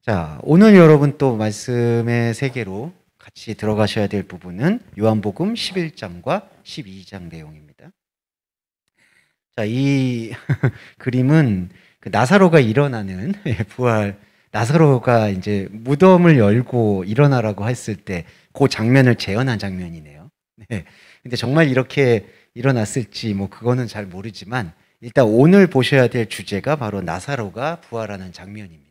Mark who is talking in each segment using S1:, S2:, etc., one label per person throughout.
S1: 자, 오늘 여러분 또 말씀의 세계로 같이 들어가셔야 될 부분은 요한복음 11장과 12장 내용입니다. 자, 이 그림은 그 나사로가 일어나는 부활, 나사로가 이제 무덤을 열고 일어나라고 했을 때 그 장면을 재현한 장면이네요. 네. 근데 정말 이렇게 일어났을지 뭐 그거는 잘 모르지만 일단 오늘 보셔야 될 주제가 바로 나사로가 부활하는 장면입니다.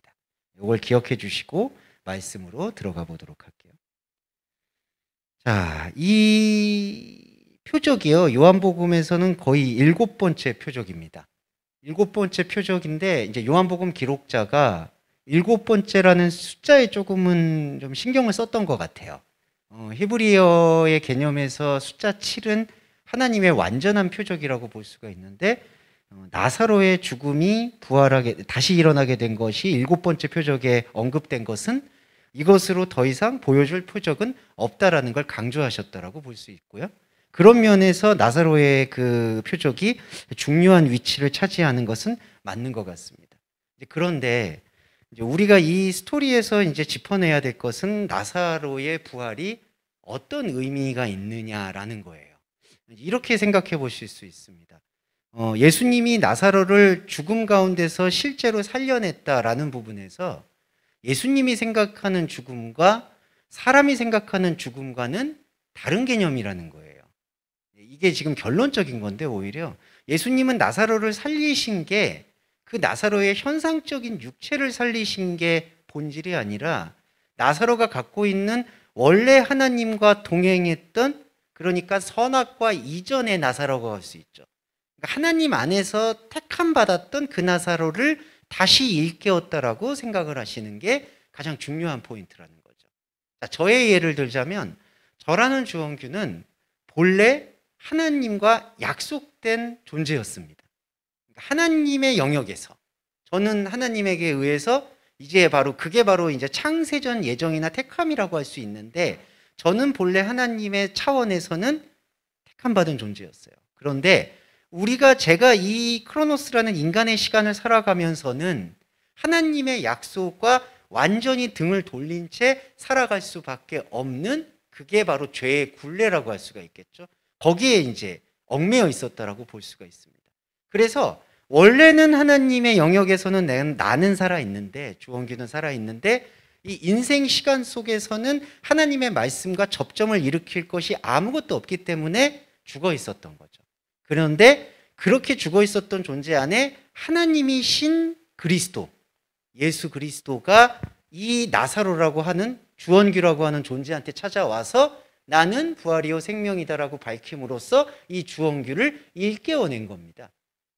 S1: 이걸 기억해 주시고 말씀으로 들어가 보도록 할게요. 자, 이 표적이요. 요한복음에서는 거의 7번째 표적입니다. 7번째 표적인데 이제 요한복음 기록자가 7번째라는 숫자에 조금은 좀 신경을 썼던 것 같아요. 히브리어의 개념에서 숫자 7은 하나님의 완전한 표적이라고 볼 수가 있는데 나사로의 죽음이 부활하게 다시 일어나게 된 것이 7번째 표적에 언급된 것은 이것으로 더 이상 보여줄 표적은 없다라는 걸 강조하셨다라고 볼 수 있고요. 그런 면에서 나사로의 그 표적이 중요한 위치를 차지하는 것은 맞는 것 같습니다. 그런데 이제 우리가 이 스토리에서 이제 짚어내야 될 것은 나사로의 부활이 어떤 의미가 있느냐라는 거예요. 이렇게 생각해 보실 수 있습니다. 예수님이 나사로를 죽음 가운데서 실제로 살려냈다라는 부분에서 예수님이 생각하는 죽음과 사람이 생각하는 죽음과는 다른 개념이라는 거예요. 이게 지금 결론적인 건데 오히려 예수님은 나사로를 살리신 게 그 나사로의 현상적인 육체를 살리신 게 본질이 아니라 나사로가 갖고 있는 원래 하나님과 동행했던, 그러니까 선악과 이전의 나사로가 할 수 있죠. 그러니까 하나님 안에서 택함 받았던 그 나사로를 다시 일깨웠다라고 생각을 하시는 게 가장 중요한 포인트라는 거죠. 자, 저의 예를 들자면 저라는 주원규는 본래 하나님과 약속된 존재였습니다. 그러니까 하나님의 영역에서 저는 하나님에게 의해서 이제 그게 바로 이제 창세전 예정이나 택함이라고 할 수 있는데 저는 본래 하나님의 차원에서는 택함 받은 존재였어요. 그런데 제가 이 크로노스라는 인간의 시간을 살아가면서는 하나님의 약속과 완전히 등을 돌린 채 살아갈 수밖에 없는, 그게 바로 죄의 굴레라고 할 수가 있겠죠. 거기에 이제 얽매여 있었다라고 볼 수가 있습니다. 그래서 원래는 하나님의 영역에서는 나는 살아있는데, 주원규는 살아있는데 이 인생 시간 속에서는 하나님의 말씀과 접점을 일으킬 것이 아무것도 없기 때문에 죽어 있었던 거죠. 그런데 그렇게 죽어 있었던 존재 안에 하나님이신 그리스도, 예수 그리스도가 이 나사로라고 하는, 주원규라고 하는 존재한테 찾아와서 나는 부활이요 생명이다라고 밝힘으로써 이 주원규를 일깨워낸 겁니다.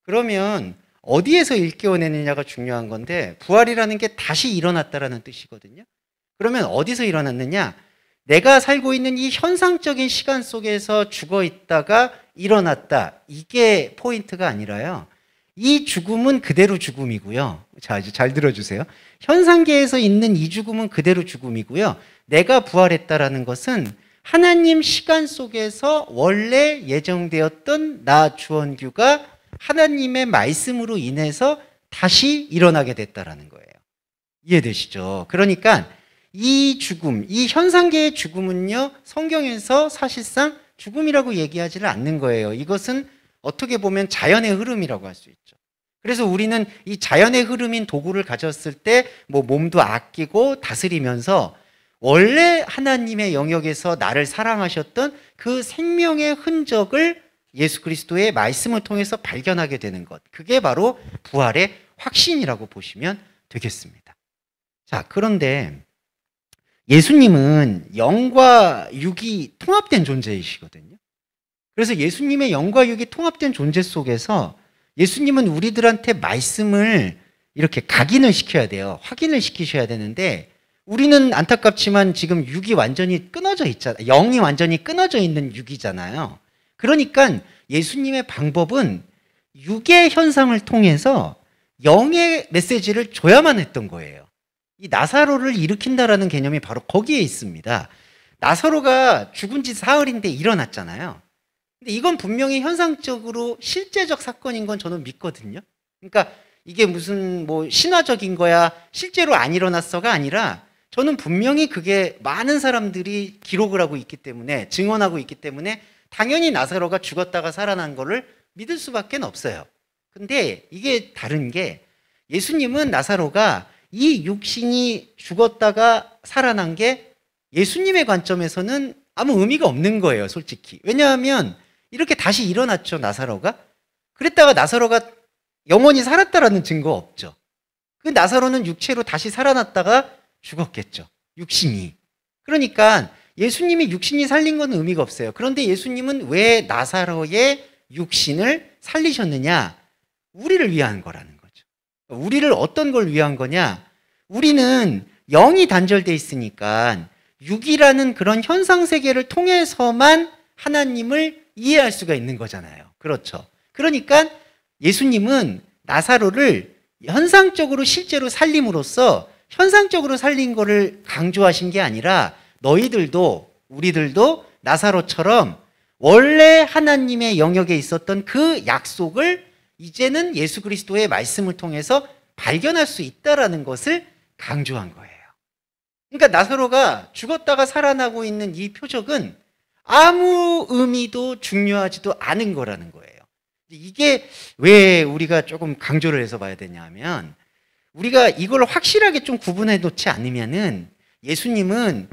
S1: 그러면 어디에서 일깨워내느냐가 중요한 건데, 부활이라는 게 다시 일어났다라는 뜻이거든요. 그러면 어디서 일어났느냐? 내가 살고 있는 이 현상적인 시간 속에서 죽어 있다가 일어났다, 이게 포인트가 아니라요, 이 죽음은 그대로 죽음이고요. 자, 이제 잘 들어주세요. 현상계에서 있는 이 죽음은 그대로 죽음이고요. 내가 부활했다라는 것은 하나님 시간 속에서 원래 예정되었던 나 주원규가 하나님의 말씀으로 인해서 다시 일어나게 됐다라는 거예요. 이해되시죠? 그러니까 이 죽음, 이 현상계의 죽음은요, 성경에서 사실상 죽음이라고 얘기하지를 않는 거예요. 이것은 어떻게 보면 자연의 흐름이라고 할 수 있죠. 그래서 우리는 이 자연의 흐름인 도구를 가졌을 때 몸도 아끼고 다스리면서 원래 하나님의 영역에서 나를 사랑하셨던 그 생명의 흔적을 예수 그리스도의 말씀을 통해서 발견하게 되는 것, 그게 바로 부활의 확신이라고 보시면 되겠습니다. 자, 그런데 예수님은 영과 육이 통합된 존재이시거든요. 그래서 예수님의 영과 육이 통합된 존재 속에서 예수님은 우리들한테 말씀을 이렇게 각인을 시켜야 돼요. 확인을 시키셔야 되는데, 우리는 안타깝지만 지금 육이 완전히 끊어져 있잖아요. 영이 완전히 끊어져 있는 육이잖아요. 그러니까 예수님의 방법은 육의 현상을 통해서 영의 메시지를 줘야만 했던 거예요. 이 나사로를 일으킨다라는 개념이 바로 거기에 있습니다. 나사로가 죽은 지 사흘인데 일어났잖아요. 근데 이건 분명히 현상적으로 실제적 사건인 건 저는 믿거든요. 그러니까 이게 무슨 뭐 신화적인 거야, 실제로 안 일어났어가 아니라 저는 분명히 그게 많은 사람들이 기록을 하고 있기 때문에, 증언하고 있기 때문에 당연히 나사로가 죽었다가 살아난 거를 믿을 수밖에 없어요. 근데 이게 다른 게, 예수님은 나사로가 이 육신이 죽었다가 살아난 게 예수님의 관점에서는 아무 의미가 없는 거예요, 솔직히. 왜냐하면 이렇게 다시 일어났죠, 나사로가. 그랬다가 나사로가 영원히 살았다라는 증거 없죠. 그 나사로는 육체로 다시 살아났다가 죽었겠죠, 육신이. 그러니까 예수님이 육신이 살린 건 의미가 없어요. 그런데 예수님은 왜 나사로의 육신을 살리셨느냐? 우리를 위한 거라는 거죠. 우리를 어떤 걸 위한 거냐? 우리는 영이 단절돼 있으니까 육이라는 그런 현상 세계를 통해서만 하나님을 이해할 수가 있는 거잖아요. 그렇죠. 그러니까 예수님은 나사로를 현상적으로 실제로 살림으로써 현상적으로 살린 거를 강조하신 게 아니라, 너희들도 우리들도 나사로처럼 원래 하나님의 영역에 있었던 그 약속을 이제는 예수 그리스도의 말씀을 통해서 발견할 수 있다라는 것을 강조한 거예요. 그러니까 나사로가 죽었다가 살아나고 있는 이 표적은 아무 의미도 중요하지도 않은 거라는 거예요. 이게 왜 우리가 조금 강조를 해서 봐야 되냐면, 우리가 이걸 확실하게 좀 구분해 놓지 않으면은 예수님은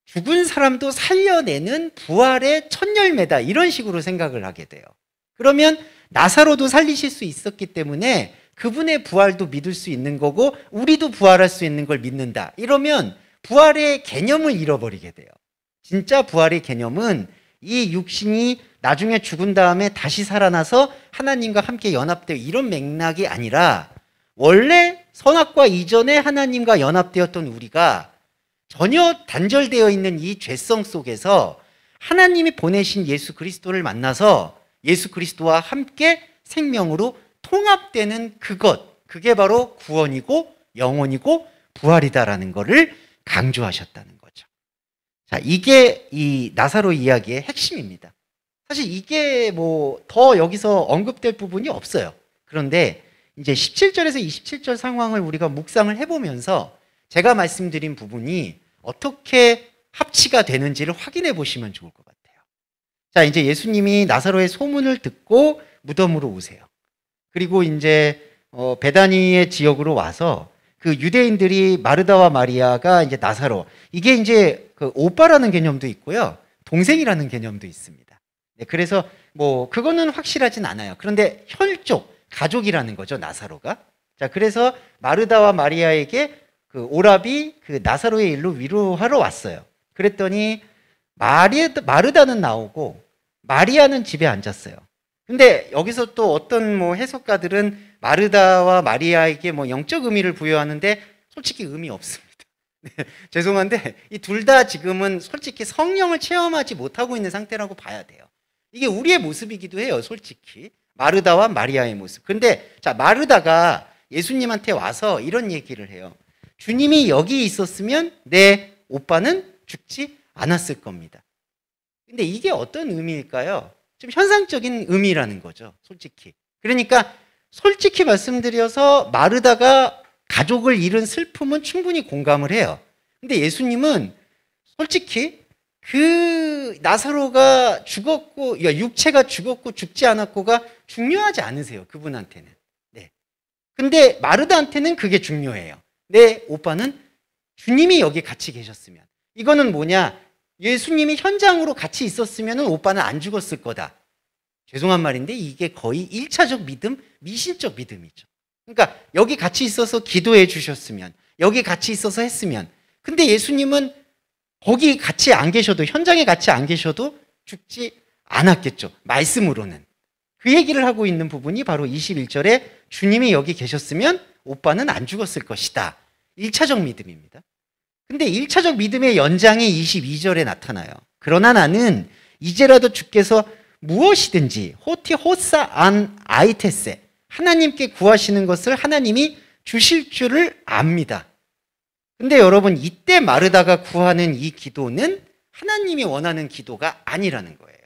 S1: 죽은 사람도 살려내는 부활의 첫 열매다, 이런 식으로 생각을 하게 돼요. 그러면 나사로도 살리실 수 있었기 때문에 그분의 부활도 믿을 수 있는 거고, 우리도 부활할 수 있는 걸 믿는다, 이러면 부활의 개념을 잃어버리게 돼요. 진짜 부활의 개념은 이 육신이 나중에 죽은 다음에 다시 살아나서 하나님과 함께 연합되어, 이런 맥락이 아니라 원래 선악과 이전에 하나님과 연합되었던 우리가 전혀 단절되어 있는 이 죄성 속에서 하나님이 보내신 예수 그리스도를 만나서 예수 그리스도와 함께 생명으로 통합되는 그것, 그게 바로 구원이고 영혼이고 부활이다라는 것을 강조하셨다는 거죠. 자, 이게 이 나사로 이야기의 핵심입니다. 사실 이게 뭐 더 여기서 언급될 부분이 없어요. 그런데 이제 17절에서 27절 상황을 우리가 묵상을 해보면서 제가 말씀드린 부분이 어떻게 합치가 되는지를 확인해 보시면 좋을 것 같아요. 자, 이제 예수님이 나사로의 소문을 듣고 무덤으로 오세요. 그리고 이제 베다니의 지역으로 와서 그 유대인들이 마르다와 마리아가 이제 나사로, 이게 이제 그 오빠라는 개념도 있고요, 동생이라는 개념도 있습니다. 네, 그래서 뭐 그거는 확실하진 않아요. 그런데 혈족, 가족이라는 거죠, 나사로가. 자, 그래서 마르다와 마리아에게 그 오랍이 그 나사로의 일로 위로하러 왔어요. 그랬더니 마르다는 나오고 마리아는 집에 앉았어요. 근데 여기서 또 어떤 뭐 해석가들은 마르다와 마리아에게 뭐 영적 의미를 부여하는데 솔직히 의미 없습니다. 네, 죄송한데 이 둘 다 지금은 솔직히 성령을 체험하지 못하고 있는 상태라고 봐야 돼요. 이게 우리의 모습이기도 해요, 솔직히. 마르다와 마리아의 모습. 근데 자, 마르다가 예수님한테 와서 이런 얘기를 해요. 주님이 여기 있었으면 내 오빠는 죽지 않았을 겁니다. 근데 이게 어떤 의미일까요? 좀 현상적인 의미라는 거죠, 솔직히. 그러니까 솔직히 말씀드려서 마르다가 가족을 잃은 슬픔은 충분히 공감을 해요. 근데 예수님은 솔직히 그 나사로가 죽었고, 육체가 죽었고 죽지 않았고가 중요하지 않으세요, 그분한테는. 네. 근데 마르다한테는 그게 중요해요. 내 오빠는 주님이 여기 같이 계셨으면. 이거는 뭐냐? 예수님이 현장으로 같이 있었으면 오빠는 안 죽었을 거다. 죄송한 말인데 이게 거의 1차적 믿음, 미신적 믿음이죠. 그러니까 여기 같이 있어서 기도해 주셨으면, 여기 같이 있어서 했으면. 근데 예수님은 거기 같이 안 계셔도, 현장에 같이 안 계셔도 죽지 않았겠죠, 말씀으로는. 그 얘기를 하고 있는 부분이 바로 21절에 주님이 여기 계셨으면 오빠는 안 죽었을 것이다, 1차적 믿음입니다. 근데 1차적 믿음의 연장이 22절에 나타나요. 그러나 나는 이제라도 주께서 무엇이든지 호티 호사 안 아이테세, 하나님께 구하시는 것을 하나님이 주실 줄을 압니다. 근데 여러분, 이때 마르다가 구하는 이 기도는 하나님이 원하는 기도가 아니라는 거예요.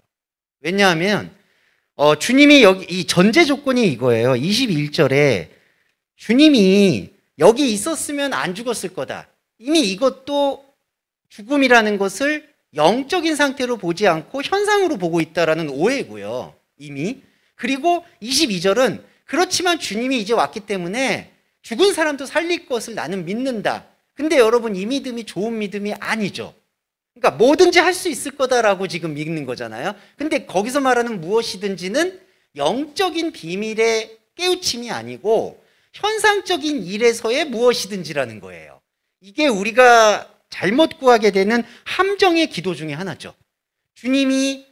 S1: 왜냐하면 주님이 여기 이 전제 조건이 이거예요. 21절에 주님이 여기 있었으면 안 죽었을 거다. 이미 이것도 죽음이라는 것을 영적인 상태로 보지 않고 현상으로 보고 있다라는 오해고요. 이미. 그리고 22절은 그렇지만 주님이 이제 왔기 때문에 죽은 사람도 살릴 것을 나는 믿는다. 근데 여러분, 이 믿음이 좋은 믿음이 아니죠. 그러니까 뭐든지 할 수 있을 거다라고 지금 믿는 거잖아요. 근데 거기서 말하는 무엇이든지는 영적인 비밀의 깨우침이 아니고 현상적인 일에서의 무엇이든지라는 거예요. 이게 우리가 잘못 구하게 되는 함정의 기도 중에 하나죠. 주님이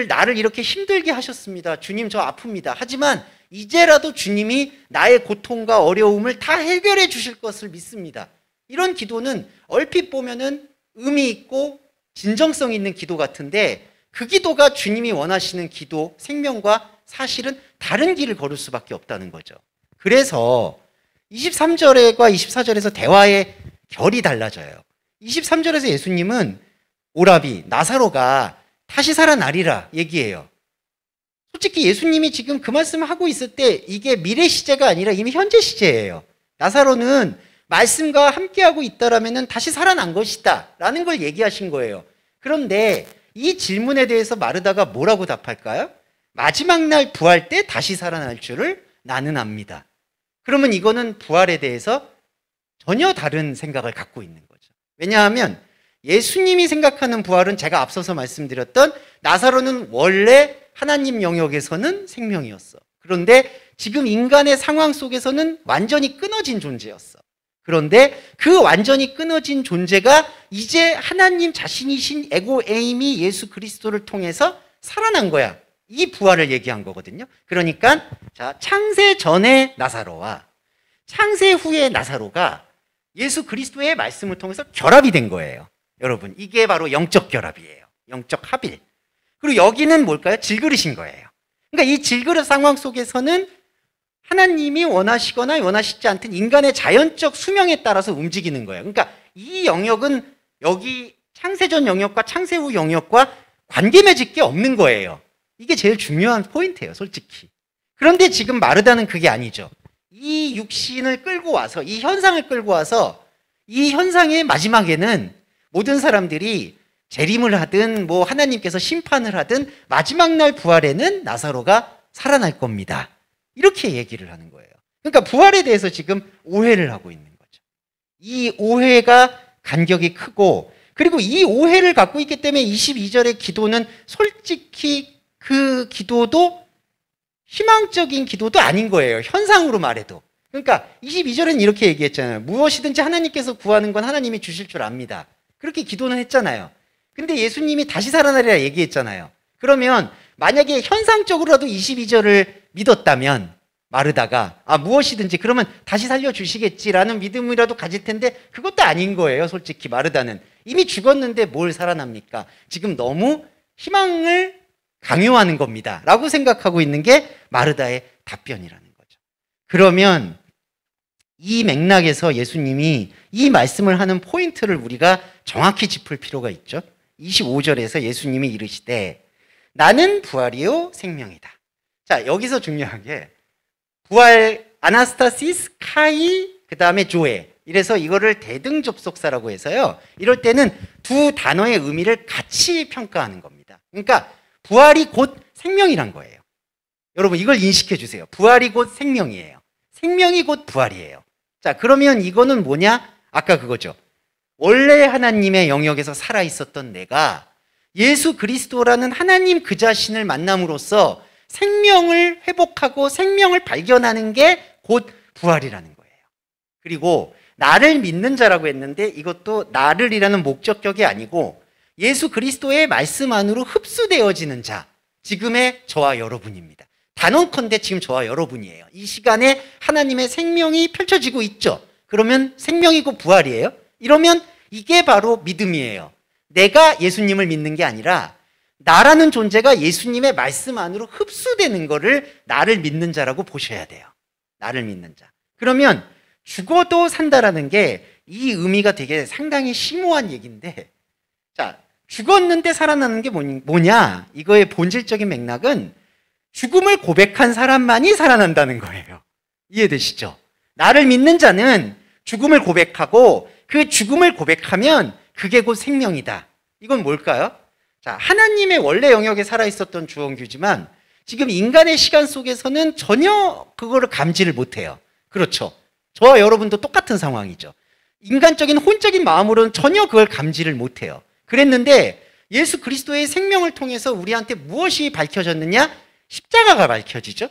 S1: 나를 이렇게 힘들게 하셨습니다. 주님, 저 아픕니다. 하지만 이제라도 주님이 나의 고통과 어려움을 다 해결해 주실 것을 믿습니다. 이런 기도는 얼핏 보면은 의미 있고 진정성 있는 기도 같은데, 그 기도가 주님이 원하시는 기도, 생명과 사실은 다른 길을 걸을 수밖에 없다는 거죠. 그래서 23절과 24절에서 대화의 결이 달라져요. 23절에서 예수님은 오라비, 나사로가 다시 살아나리라 얘기해요. 솔직히 예수님이 지금 그 말씀을 하고 있을 때 이게 미래 시제가 아니라 이미 현재 시제예요. 나사로는 말씀과 함께하고 있다라면 다시 살아난 것이다 라는 걸 얘기하신 거예요. 그런데 이 질문에 대해서 마르다가 뭐라고 답할까요? 마지막 날 부활 때 다시 살아날 줄을 나는 압니다. 그러면 이거는 부활에 대해서 전혀 다른 생각을 갖고 있는 거죠. 왜냐하면 예수님이 생각하는 부활은 제가 앞서서 말씀드렸던 나사로는 원래 하나님 영역에서는 생명이었어. 그런데 지금 인간의 상황 속에서는 완전히 끊어진 존재였어. 그런데 그 완전히 끊어진 존재가 이제 하나님 자신이신 에고 에임이 예수 그리스도를 통해서 살아난 거야. 이 부활을 얘기한 거거든요. 그러니까 자, 창세 전의 나사로와 창세 후의 나사로가 예수 그리스도의 말씀을 통해서 결합이 된 거예요. 여러분, 이게 바로 영적 결합이에요. 영적 합일. 그리고 여기는 뭘까요? 질그릇인 거예요. 그러니까 이 질그릇 상황 속에서는 하나님이 원하시거나 원하시지 않든 인간의 자연적 수명에 따라서 움직이는 거예요. 그러니까 이 영역은 여기 창세전 영역과 창세 후 영역과 관계 맺을 게 없는 거예요. 이게 제일 중요한 포인트예요, 솔직히. 그런데 지금 마르다는 그게 아니죠. 이 육신을 끌고 와서, 이 현상을 끌고 와서 이 현상의 마지막에는 모든 사람들이 재림을 하든 뭐 하나님께서 심판을 하든 마지막 날 부활에는 나사로가 살아날 겁니다. 이렇게 얘기를 하는 거예요. 그러니까 부활에 대해서 지금 오해를 하고 있는 거죠. 이 오해가 간격이 크고, 그리고 이 오해를 갖고 있기 때문에 22절의 기도는 솔직히 그 기도도 희망적인 기도도 아닌 거예요. 현상으로 말해도. 그러니까 22절은 이렇게 얘기했잖아요. 무엇이든지 하나님께서 구하는 건 하나님이 주실 줄 압니다. 그렇게 기도는 했잖아요. 근데 예수님이 다시 살아나리라 얘기했잖아요. 그러면 만약에 현상적으로라도 22절을 믿었다면 마르다가 무엇이든지 그러면 다시 살려주시겠지라는 믿음이라도 가질 텐데 그것도 아닌 거예요. 솔직히 마르다는 이미 죽었는데 뭘 살아납니까? 지금 너무 희망을 강요하는 겁니다 라고 생각하고 있는 게 마르다의 답변이라는 거죠. 그러면 이 맥락에서 예수님이 이 말씀을 하는 포인트를 우리가 정확히 짚을 필요가 있죠. 25절에서 예수님이 이르시되 나는 부활이요 생명이다. 자, 여기서 중요한 게 부활, 아나스타시스, 카이, 그 다음에 조에. 이래서 이거를 대등접속사라고 해서요. 이럴 때는 두 단어의 의미를 같이 평가하는 겁니다. 그러니까 부활이 곧 생명이란 거예요. 여러분, 이걸 인식해 주세요. 부활이 곧 생명이에요. 생명이 곧 부활이에요. 자, 그러면 이거는 뭐냐? 아까 그거죠. 원래 하나님의 영역에서 살아있었던 내가 예수 그리스도라는 하나님 그 자신을 만남으로써 생명을 회복하고 생명을 발견하는 게 곧 부활이라는 거예요. 그리고 나를 믿는 자라고 했는데 이것도 나를이라는 목적격이 아니고 예수 그리스도의 말씀 안으로 흡수되어지는 자, 지금의 저와 여러분입니다. 단언컨대 지금 저와 여러분이에요. 이 시간에 하나님의 생명이 펼쳐지고 있죠. 그러면 생명이고 부활이에요. 이러면 이게 바로 믿음이에요. 내가 예수님을 믿는 게 아니라 나라는 존재가 예수님의 말씀 안으로 흡수되는 거를 나를 믿는 자라고 보셔야 돼요. 나를 믿는 자. 그러면 죽어도 산다라는 게 이 의미가 되게 상당히 심오한 얘기인데, 자, 죽었는데 살아나는 게 뭐냐? 이거의 본질적인 맥락은 죽음을 고백한 사람만이 살아난다는 거예요. 이해되시죠? 나를 믿는 자는 죽음을 고백하고 그 죽음을 고백하면 그게 곧 생명이다. 이건 뭘까요? 자, 하나님의 원래 영역에 살아있었던 주원규지만 지금 인간의 시간 속에서는 전혀 그거를 감지를 못해요. 그렇죠. 저와 여러분도 똑같은 상황이죠. 인간적인 혼적인 마음으로는 전혀 그걸 감지를 못해요. 그랬는데 예수 그리스도의 생명을 통해서 우리한테 무엇이 밝혀졌느냐? 십자가가 밝혀지죠.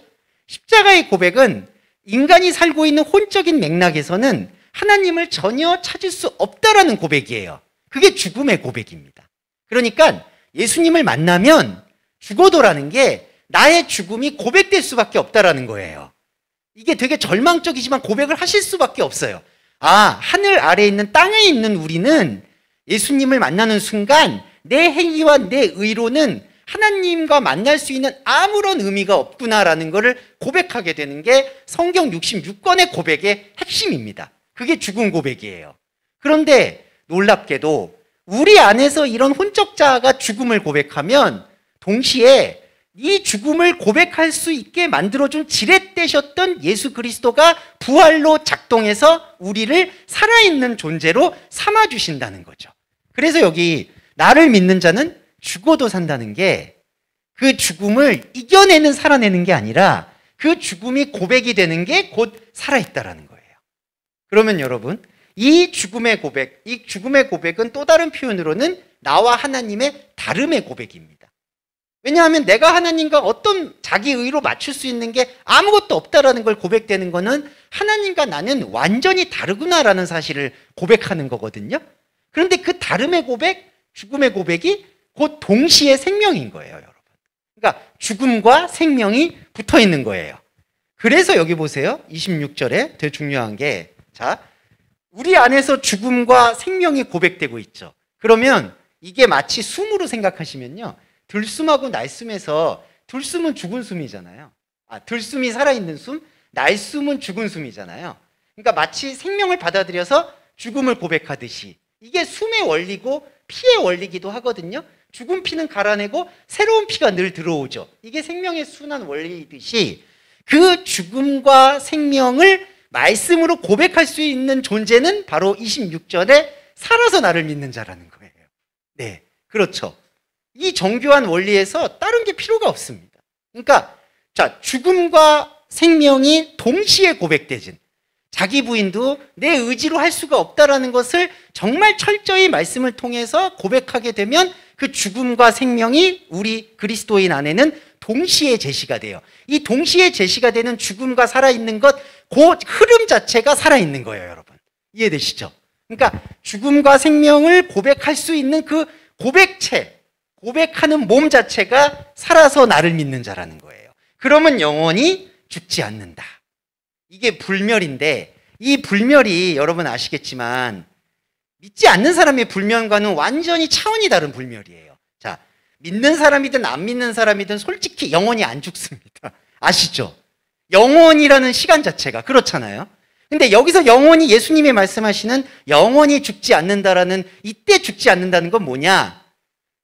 S1: 십자가의 고백은 인간이 살고 있는 혼적인 맥락에서는 하나님을 전혀 찾을 수 없다라는 고백이에요. 그게 죽음의 고백입니다. 그러니까 예수님을 만나면 죽어도라는 게 나의 죽음이 고백될 수밖에 없다라는 거예요. 이게 되게 절망적이지만 고백을 하실 수밖에 없어요. 아, 하늘 아래에 있는 땅에 있는 우리는 예수님을 만나는 순간 내 행위와 내 의로는 하나님과 만날 수 있는 아무런 의미가 없구나라는 것을 고백하게 되는 게 성경 66권의 고백의 핵심입니다. 그게 죽음 고백이에요. 그런데 놀랍게도 우리 안에서 이런 혼적자가 죽음을 고백하면 동시에 이 죽음을 고백할 수 있게 만들어준 지렛대셨던 예수 그리스도가 부활로 작동해서 우리를 살아있는 존재로 삼아주신다는 거죠. 그래서 여기 나를 믿는 자는 죽어도 산다는 게 그 죽음을 이겨내는 살아내는 게 아니라 그 죽음이 고백이 되는 게 곧 살아있다라는 거예요. 그러면 여러분, 이 죽음의 고백은 또 다른 표현으로는 나와 하나님의 다름의 고백입니다. 왜냐하면 내가 하나님과 어떤 자기 의로 맞출 수 있는 게 아무것도 없다라는 걸 고백되는 거는 하나님과 나는 완전히 다르구나라는 사실을 고백하는 거거든요. 그런데 그 다름의 고백, 죽음의 고백이 곧 동시에 생명인 거예요, 여러분. 그러니까 죽음과 생명이 붙어 있는 거예요. 그래서 여기 보세요. 26절에 되게 중요한 게, 자, 우리 안에서 죽음과 생명이 고백되고 있죠. 그러면 이게 마치 숨으로 생각하시면요. 들숨하고 날숨에서 들숨은 죽은 숨이잖아요. 들숨이 살아있는 숨, 날숨은 죽은 숨이잖아요. 그러니까 마치 생명을 받아들여서 죽음을 고백하듯이 이게 숨의 원리고 피의 원리기도 하거든요. 죽은 피는 갈아내고 새로운 피가 늘 들어오죠. 이게 생명의 순환 원리이듯이 그 죽음과 생명을 말씀으로 고백할 수 있는 존재는 바로 26절에 살아서 나를 믿는 자라는 거예요. 네, 그렇죠. 이 정교한 원리에서 다른 게 필요가 없습니다. 그러니까 자, 죽음과 생명이 동시에 고백되진, 자기 부인도 내 의지로 할 수가 없다라는 것을 정말 철저히 말씀을 통해서 고백하게 되면 그 죽음과 생명이 우리 그리스도인 안에는 동시에 제시가 돼요. 이 동시에 제시가 되는 죽음과 살아있는 것, 그 흐름 자체가 살아있는 거예요, 여러분. 이해되시죠? 그러니까 죽음과 생명을 고백할 수 있는 그 고백체, 고백하는 몸 자체가 살아서 나를 믿는 자라는 거예요. 그러면 영원히 죽지 않는다. 이게 불멸인데, 이 불멸이 여러분 아시겠지만 믿지 않는 사람의 불멸과는 완전히 차원이 다른 불멸이에요. 자, 믿는 사람이든 안 믿는 사람이든 솔직히 영원히 안 죽습니다. 아시죠? 영원이라는 시간 자체가 그렇잖아요. 근데 여기서 영원히 예수님이 말씀하시는 영원히 죽지 않는다라는, 이때 죽지 않는다는 건 뭐냐?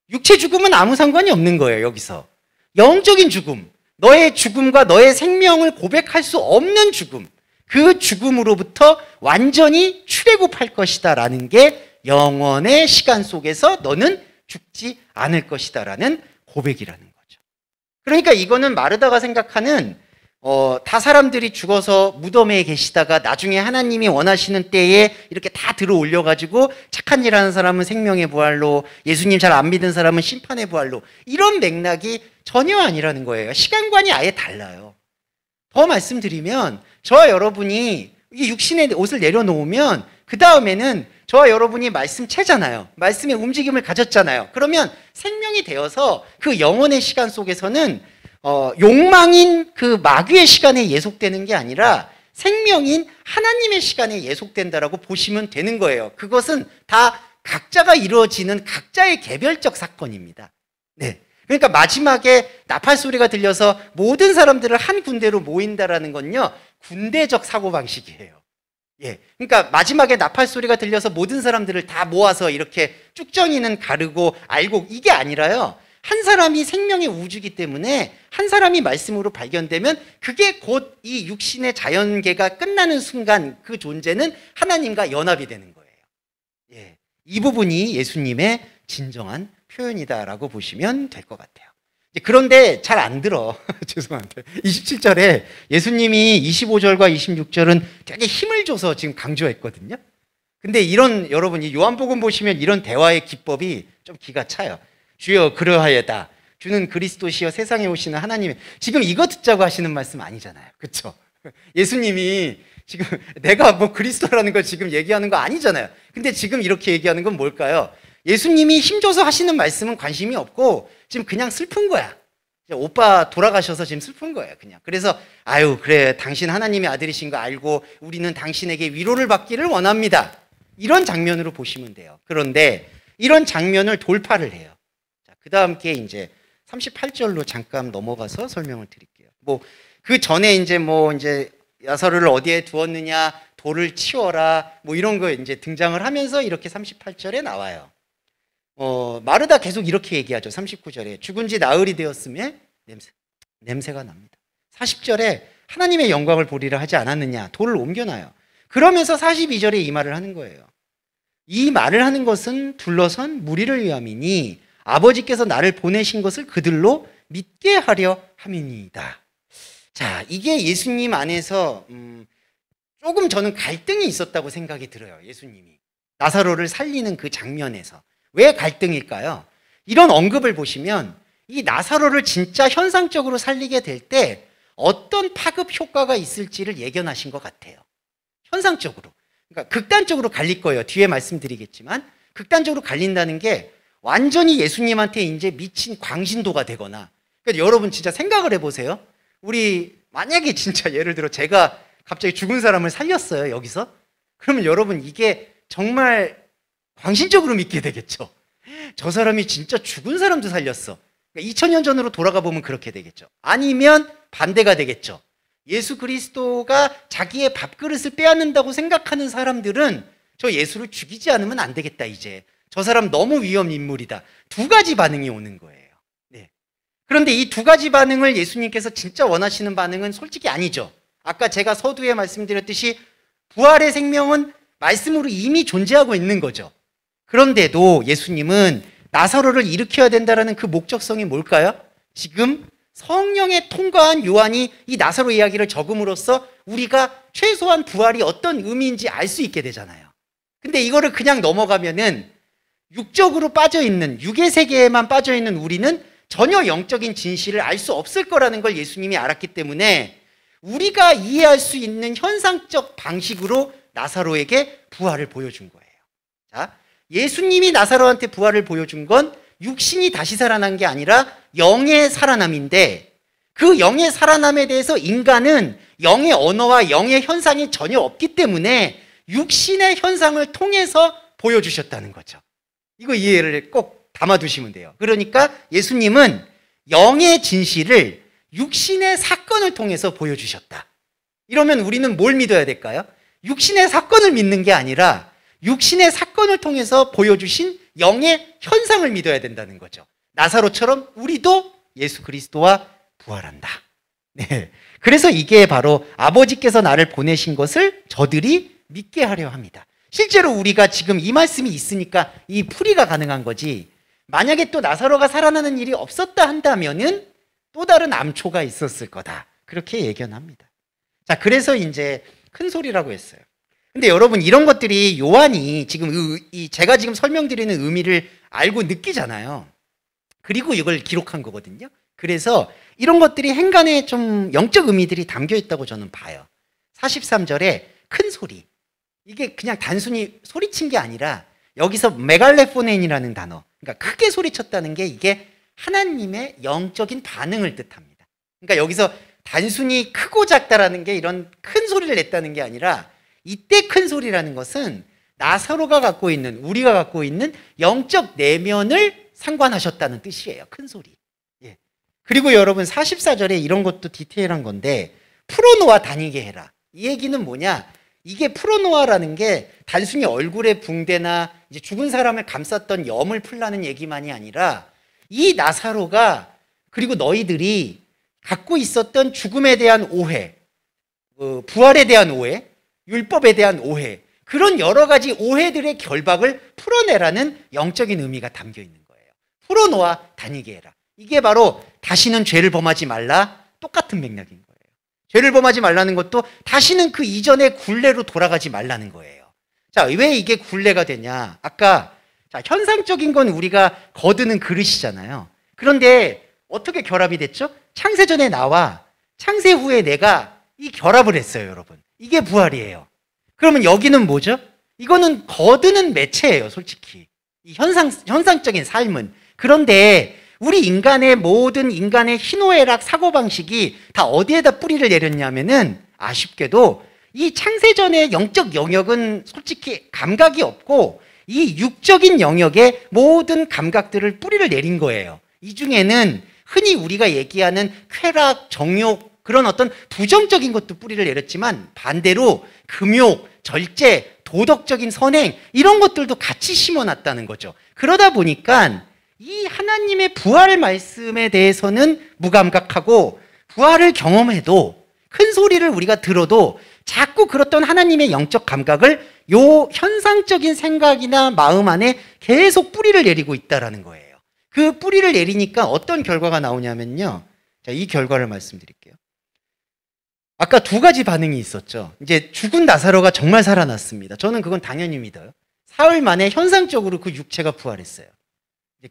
S1: 육체 죽음은 아무 상관이 없는 거예요, 여기서. 영적인 죽음, 너의 죽음과 너의 생명을 고백할 수 없는 죽음, 그 죽음으로부터 완전히 출애굽할 것이다 라는 게 영원의 시간 속에서 너는 죽지 않을 것이다 라는 고백이라는 거죠. 그러니까 이거는 마르다가 생각하는 다 사람들이 죽어서 무덤에 계시다가 나중에 하나님이 원하시는 때에 이렇게 다 들어 올려가지고 착한 일 하는 사람은 생명의 부활로, 예수님 잘 안 믿은 사람은 심판의 부활로, 이런 맥락이 전혀 아니라는 거예요. 시간관이 아예 달라요. 더 말씀드리면 저와 여러분이 이 육신의 옷을 내려놓으면 그 다음에는 저와 여러분이 말씀체잖아요. 말씀의 움직임을 가졌잖아요. 그러면 생명이 되어서 그 영원의 시간 속에서는 욕망인 그 마귀의 시간에 예속되는 게 아니라 생명인 하나님의 시간에 예속된다라고 보시면 되는 거예요. 그것은 다 각자가 이루어지는 각자의 개별적 사건입니다. 네. 그러니까 마지막에 나팔 소리가 들려서 모든 사람들을 한 군데로 모인다라는 건요, 군대적 사고방식이에요. 예. 그러니까 마지막에 나팔 소리가 들려서 모든 사람들을 다 모아서 이렇게 쭉정이는 가르고 알고, 이게 아니라요. 한 사람이 생명의 우주이기 때문에 한 사람이 말씀으로 발견되면 그게 곧 이 육신의 자연계가 끝나는 순간 그 존재는 하나님과 연합이 되는 거예요. 예, 이 부분이 예수님의 진정한 표현이다라고 보시면 될 것 같아요. 그런데 잘 안 들어. 죄송한데 27절에 예수님이 25절과 26절은 되게 힘을 줘서 지금 강조했거든요. 근데 이런, 여러분 이 요한복음 보시면 이런 대화의 기법이 좀 기가 차요. 주여 그러하여다 주는 그리스도시여 세상에 오시는 하나님. 지금 이거 듣자고 하시는 말씀 아니잖아요. 그렇죠? 예수님이 지금 내가 뭐 그리스도라는 걸 지금 얘기하는 거 아니잖아요. 근데 지금 이렇게 얘기하는 건 뭘까요? 예수님이 힘줘서 하시는 말씀은 관심이 없고 지금 그냥 슬픈 거야. 오빠 돌아가셔서 지금 슬픈 거예요, 그냥. 그래서 아유 그래 당신 하나님의 아들이신 거 알고 우리는 당신에게 위로를 받기를 원합니다. 이런 장면으로 보시면 돼요. 그런데 이런 장면을 돌파를 해요. 자, 그 다음께 이제 38절로 잠깐 넘어가서 설명을 드릴게요. 뭐 그 전에 이제 야사로를 어디에 두었느냐, 돌을 치워라, 뭐 이런 거 이제 등장을 하면서 이렇게 38절에 나와요. 마르다 계속 이렇게 얘기하죠. 39절에 죽은 지 나흘이 되었음에 냄새가 납니다. 40절에 하나님의 영광을 보리라 하지 않았느냐, 돌을 옮겨놔요. 그러면서 42절에 이 말을 하는 거예요. 이 말을 하는 것은 둘러선 무리를 위함이니 아버지께서 나를 보내신 것을 그들로 믿게 하려 함이니이다. 자, 이게 예수님 안에서 조금 저는 갈등이 있었다고 생각이 들어요. 예수님이 나사로를 살리는 그 장면에서. 왜 갈등일까요? 이런 언급을 보시면 이 나사로를 진짜 현상적으로 살리게 될 때 어떤 파급 효과가 있을지를 예견하신 것 같아요. 현상적으로. 그러니까 극단적으로 갈릴 거예요. 뒤에 말씀드리겠지만 극단적으로 갈린다는 게 완전히 예수님한테 이제 미친 광신도가 되거나. 그러니까 여러분 진짜 생각을 해보세요. 우리 만약에 진짜 예를 들어 제가 갑자기 죽은 사람을 살렸어요, 여기서. 그러면 여러분 이게 정말 광신적으로 믿게 되겠죠. 저 사람이 진짜 죽은 사람도 살렸어. 그러니까 2000년 전으로 돌아가 보면 그렇게 되겠죠. 아니면 반대가 되겠죠. 예수 그리스도가 자기의 밥그릇을 빼앗는다고 생각하는 사람들은 저 예수를 죽이지 않으면 안 되겠다, 이제. 저 사람 너무 위험 인물이다. 두 가지 반응이 오는 거예요. 네. 그런데 이 두 가지 반응을 예수님께서 진짜 원하시는 반응은 솔직히 아니죠. 아까 제가 서두에 말씀드렸듯이 부활의 생명은 말씀으로 이미 존재하고 있는 거죠. 그런데도 예수님은 나사로를 일으켜야 된다는 그 목적성이 뭘까요? 지금 성령에 통과한 요한이 이 나사로 이야기를 적음으로써 우리가 최소한 부활이 어떤 의미인지 알 수 있게 되잖아요. 근데 이거를 그냥 넘어가면은 육적으로 빠져있는, 육의 세계에만 빠져있는 우리는 전혀 영적인 진실을 알 수 없을 거라는 걸 예수님이 알았기 때문에 우리가 이해할 수 있는 현상적 방식으로 나사로에게 부활을 보여준 거예요. 자, 예수님이 나사로한테 부활을 보여준 건 육신이 다시 살아난 게 아니라 영의 살아남인데, 그 영의 살아남에 대해서 인간은 영의 언어와 영의 현상이 전혀 없기 때문에 육신의 현상을 통해서 보여주셨다는 거죠. 이거 이해를 꼭 담아두시면 돼요. 그러니까 예수님은 영의 진실을 육신의 사건을 통해서 보여주셨다. 이러면 우리는 뭘 믿어야 될까요? 육신의 사건을 믿는 게 아니라 육신의 사건을 통해서 보여주신 영의 현상을 믿어야 된다는 거죠. 나사로처럼 우리도 예수 그리스도와 부활한다. 네. 그래서 이게 바로 아버지께서 나를 보내신 것을 저들이 믿게 하려 합니다. 실제로 우리가 지금 이 말씀이 있으니까 이 풀이가 가능한 거지, 만약에 또 나사로가 살아나는 일이 없었다 한다면은 또 다른 암초가 있었을 거다. 그렇게 예견합니다. 자, 그래서 이제 큰 소리라고 했어요. 근데 여러분 이런 것들이 요한이 지금 제가 지금 설명드리는 의미를 알고 느끼잖아요. 그리고 이걸 기록한 거거든요. 그래서 이런 것들이 행간에 좀 영적 의미들이 담겨 있다고 저는 봐요. 43절에 큰 소리. 이게 그냥 단순히 소리친 게 아니라 여기서 메갈레포넨이라는 단어, 그러니까 크게 소리쳤다는 게 이게 하나님의 영적인 반응을 뜻합니다. 그러니까 여기서 단순히 크고 작다라는 게 이런 큰 소리를 냈다는 게 아니라 이때 큰 소리라는 것은 나사로가 갖고 있는, 우리가 갖고 있는 영적 내면을 상관하셨다는 뜻이에요. 큰 소리. 예. 그리고 여러분 44절에 이런 것도 디테일한 건데, 풀어놓아 다니게 해라. 이 얘기는 뭐냐? 이게 풀어놓아라는 게 단순히 얼굴에 붕대나 이제 죽은 사람을 감쌌던 염을 풀라는 얘기만이 아니라 이 나사로가 그리고 너희들이 갖고 있었던 죽음에 대한 오해, 부활에 대한 오해, 율법에 대한 오해, 그런 여러 가지 오해들의 결박을 풀어내라는 영적인 의미가 담겨 있는 거예요. 풀어놓아 다니게 해라. 이게 바로 다시는 죄를 범하지 말라, 똑같은 맥락인 거예요. 죄를 범하지 말라는 것도 다시는 그 이전의 굴레로 돌아가지 말라는 거예요. 자, 왜 이게 굴레가 되냐? 아까 현상적인 건 우리가 거두는 그릇이잖아요. 그런데 어떻게 결합이 됐죠? 창세전에 나와 창세 후에 내가 이 결합을 했어요, 여러분. 이게 부활이에요. 그러면 여기는 뭐죠? 이거는 거두는 매체예요, 솔직히. 이 현상적인 삶은. 그런데 우리 인간의 모든 인간의 희노애락 사고방식이 다 어디에다 뿌리를 내렸냐면은 아쉽게도 이 창세전의 영적 영역은 솔직히 감각이 없고 이 육적인 영역에 모든 감각들을 뿌리를 내린 거예요. 이 중에는 흔히 우리가 얘기하는 쾌락, 정욕, 그런 어떤 부정적인 것도 뿌리를 내렸지만 반대로 금욕, 절제, 도덕적인 선행 이런 것들도 같이 심어놨다는 거죠. 그러다 보니까 이 하나님의 부활 말씀에 대해서는 무감각하고 부활을 경험해도 큰 소리를 우리가 들어도 자꾸 그렇던 하나님의 영적 감각을 요 현상적인 생각이나 마음 안에 계속 뿌리를 내리고 있다는 거예요. 그 뿌리를 내리니까 어떤 결과가 나오냐면요. 자, 이 결과를 말씀드릴게요. 아까 두 가지 반응이 있었죠. 이제 죽은 나사로가 정말 살아났습니다. 저는 그건 당연히 믿어요. 사흘 만에 현상적으로 그 육체가 부활했어요.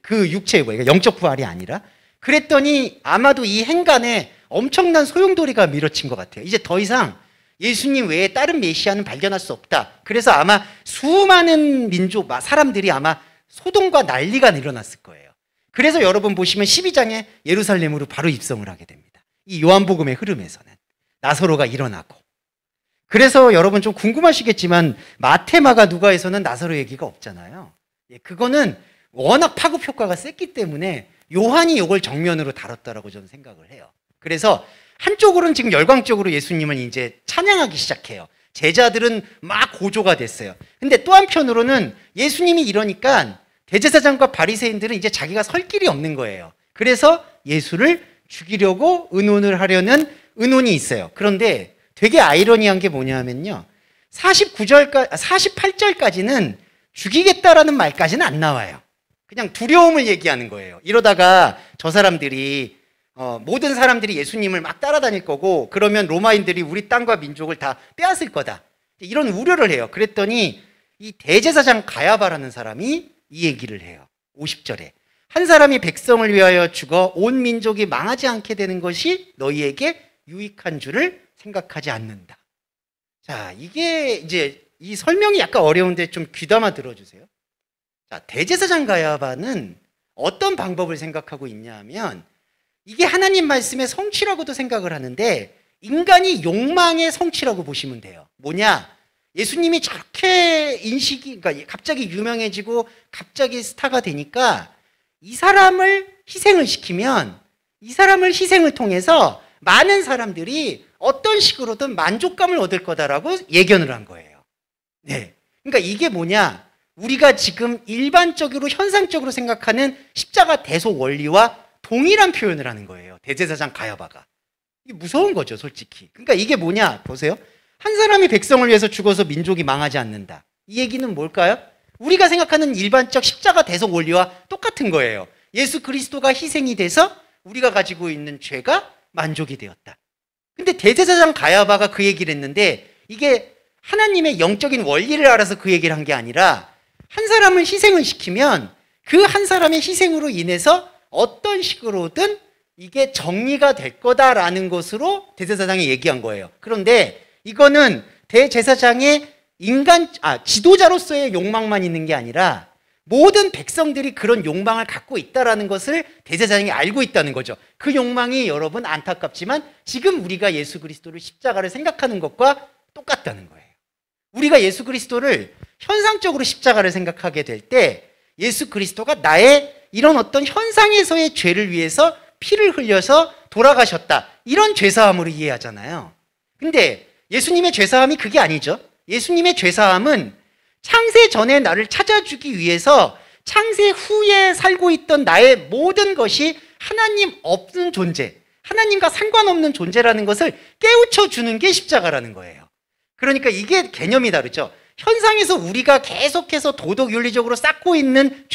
S1: 그 육체의 뭐예요? 영적 부활이 아니라. 그랬더니 아마도 이 행간에 엄청난 소용돌이가 밀어친 것 같아요. 이제 더 이상 예수님 외에 다른 메시아는 발견할 수 없다. 그래서 아마 수많은 민족, 사람들이 아마 소동과 난리가 일어났을 거예요. 그래서 여러분 보시면 12장에 예루살렘으로 바로 입성을 하게 됩니다. 이 요한복음의 흐름에서는 나사로가 일어나고. 그래서 여러분 좀 궁금하시겠지만 마태, 마가, 누가에서는 나사로 얘기가 없잖아요. 그거는 워낙 파급 효과가 셌기 때문에 요한이 이걸 정면으로 다뤘다라고 저는 생각을 해요. 그래서 한쪽으로는 지금 열광적으로 예수님을 이제 찬양하기 시작해요. 제자들은 막 고조가 됐어요. 근데 또 한편으로는 예수님이 이러니까 대제사장과 바리새인들은 이제 자기가 설 길이 없는 거예요. 그래서 예수를 죽이려고 의논을 하려는 의논이 있어요. 그런데 되게 아이러니한 게 뭐냐면요. 48절까지는 죽이겠다라는 말까지는 안 나와요. 그냥 두려움을 얘기하는 거예요. 이러다가 저 사람들이 모든 사람들이 예수님을 막 따라다닐 거고 그러면 로마인들이 우리 땅과 민족을 다 빼앗을 거다. 이런 우려를 해요. 그랬더니 이 대제사장 가야바라는 사람이 이 얘기를 해요. 50절에. 한 사람이 백성을 위하여 죽어 온 민족이 망하지 않게 되는 것이 너희에게 유익한 줄을 생각하지 않는다. 자, 이게 이제 이 설명이 약간 어려운데 좀 귀담아 들어주세요. 자, 대제사장 가야바는 어떤 방법을 생각하고 있냐 하면 이게 하나님 말씀의 성취라고도 생각을 하는데 인간이 욕망의 성취라고 보시면 돼요. 뭐냐? 예수님이 저렇게 그러니까 갑자기 유명해지고 갑자기 스타가 되니까 이 사람을 희생을 시키면 이 사람을 희생을 통해서 많은 사람들이 어떤 식으로든 만족감을 얻을 거다라고 예견을 한 거예요. 네. 그러니까 이게 뭐냐? 우리가 지금 일반적으로 현상적으로 생각하는 십자가 대속 원리와 동일한 표현을 하는 거예요. 대제사장 가야바가. 이게 무서운 거죠, 솔직히. 그러니까 이게 뭐냐? 보세요. 한 사람이 백성을 위해서 죽어서 민족이 망하지 않는다. 이 얘기는 뭘까요? 우리가 생각하는 일반적 십자가 대속 원리와 똑같은 거예요. 예수 그리스도가 희생이 돼서 우리가 가지고 있는 죄가 만족이 되었다. 근데 대제사장 가야바가 그 얘기를 했는데 이게 하나님의 영적인 원리를 알아서 그 얘기를 한 게 아니라 한 사람을 희생을 시키면 그 한 사람의 희생으로 인해서 어떤 식으로든 이게 정리가 될 거다라는 것으로 대제사장이 얘기한 거예요. 그런데 이거는 대제사장의 지도자로서의 욕망만 있는 게 아니라 모든 백성들이 그런 욕망을 갖고 있다라는 것을 대제사장이 알고 있다는 거죠. 그 욕망이 여러분 안타깝지만 지금 우리가 예수 그리스도를 십자가를 생각하는 것과 똑같다는 거예요. 우리가 예수 그리스도를 현상적으로 십자가를 생각하게 될 때 예수 그리스도가 나의 이런 어떤 현상에서의 죄를 위해서 피를 흘려서 돌아가셨다. 이런 죄사함으로 이해하잖아요. 근데 예수님의 죄사함이 그게 아니죠. 예수님의 죄사함은 창세 전에 나를 찾아주기 위해서 창세 후에 살고 있던 나의 모든 것이 하나님 없는 존재, 하나님과 상관없는 존재라는 것을 깨우쳐 주는 게 십자가라는 거예요. 그러니까 이게 개념이 다르죠. 현상에서 우리가 계속해서 도덕 윤리적으로 쌓고 있는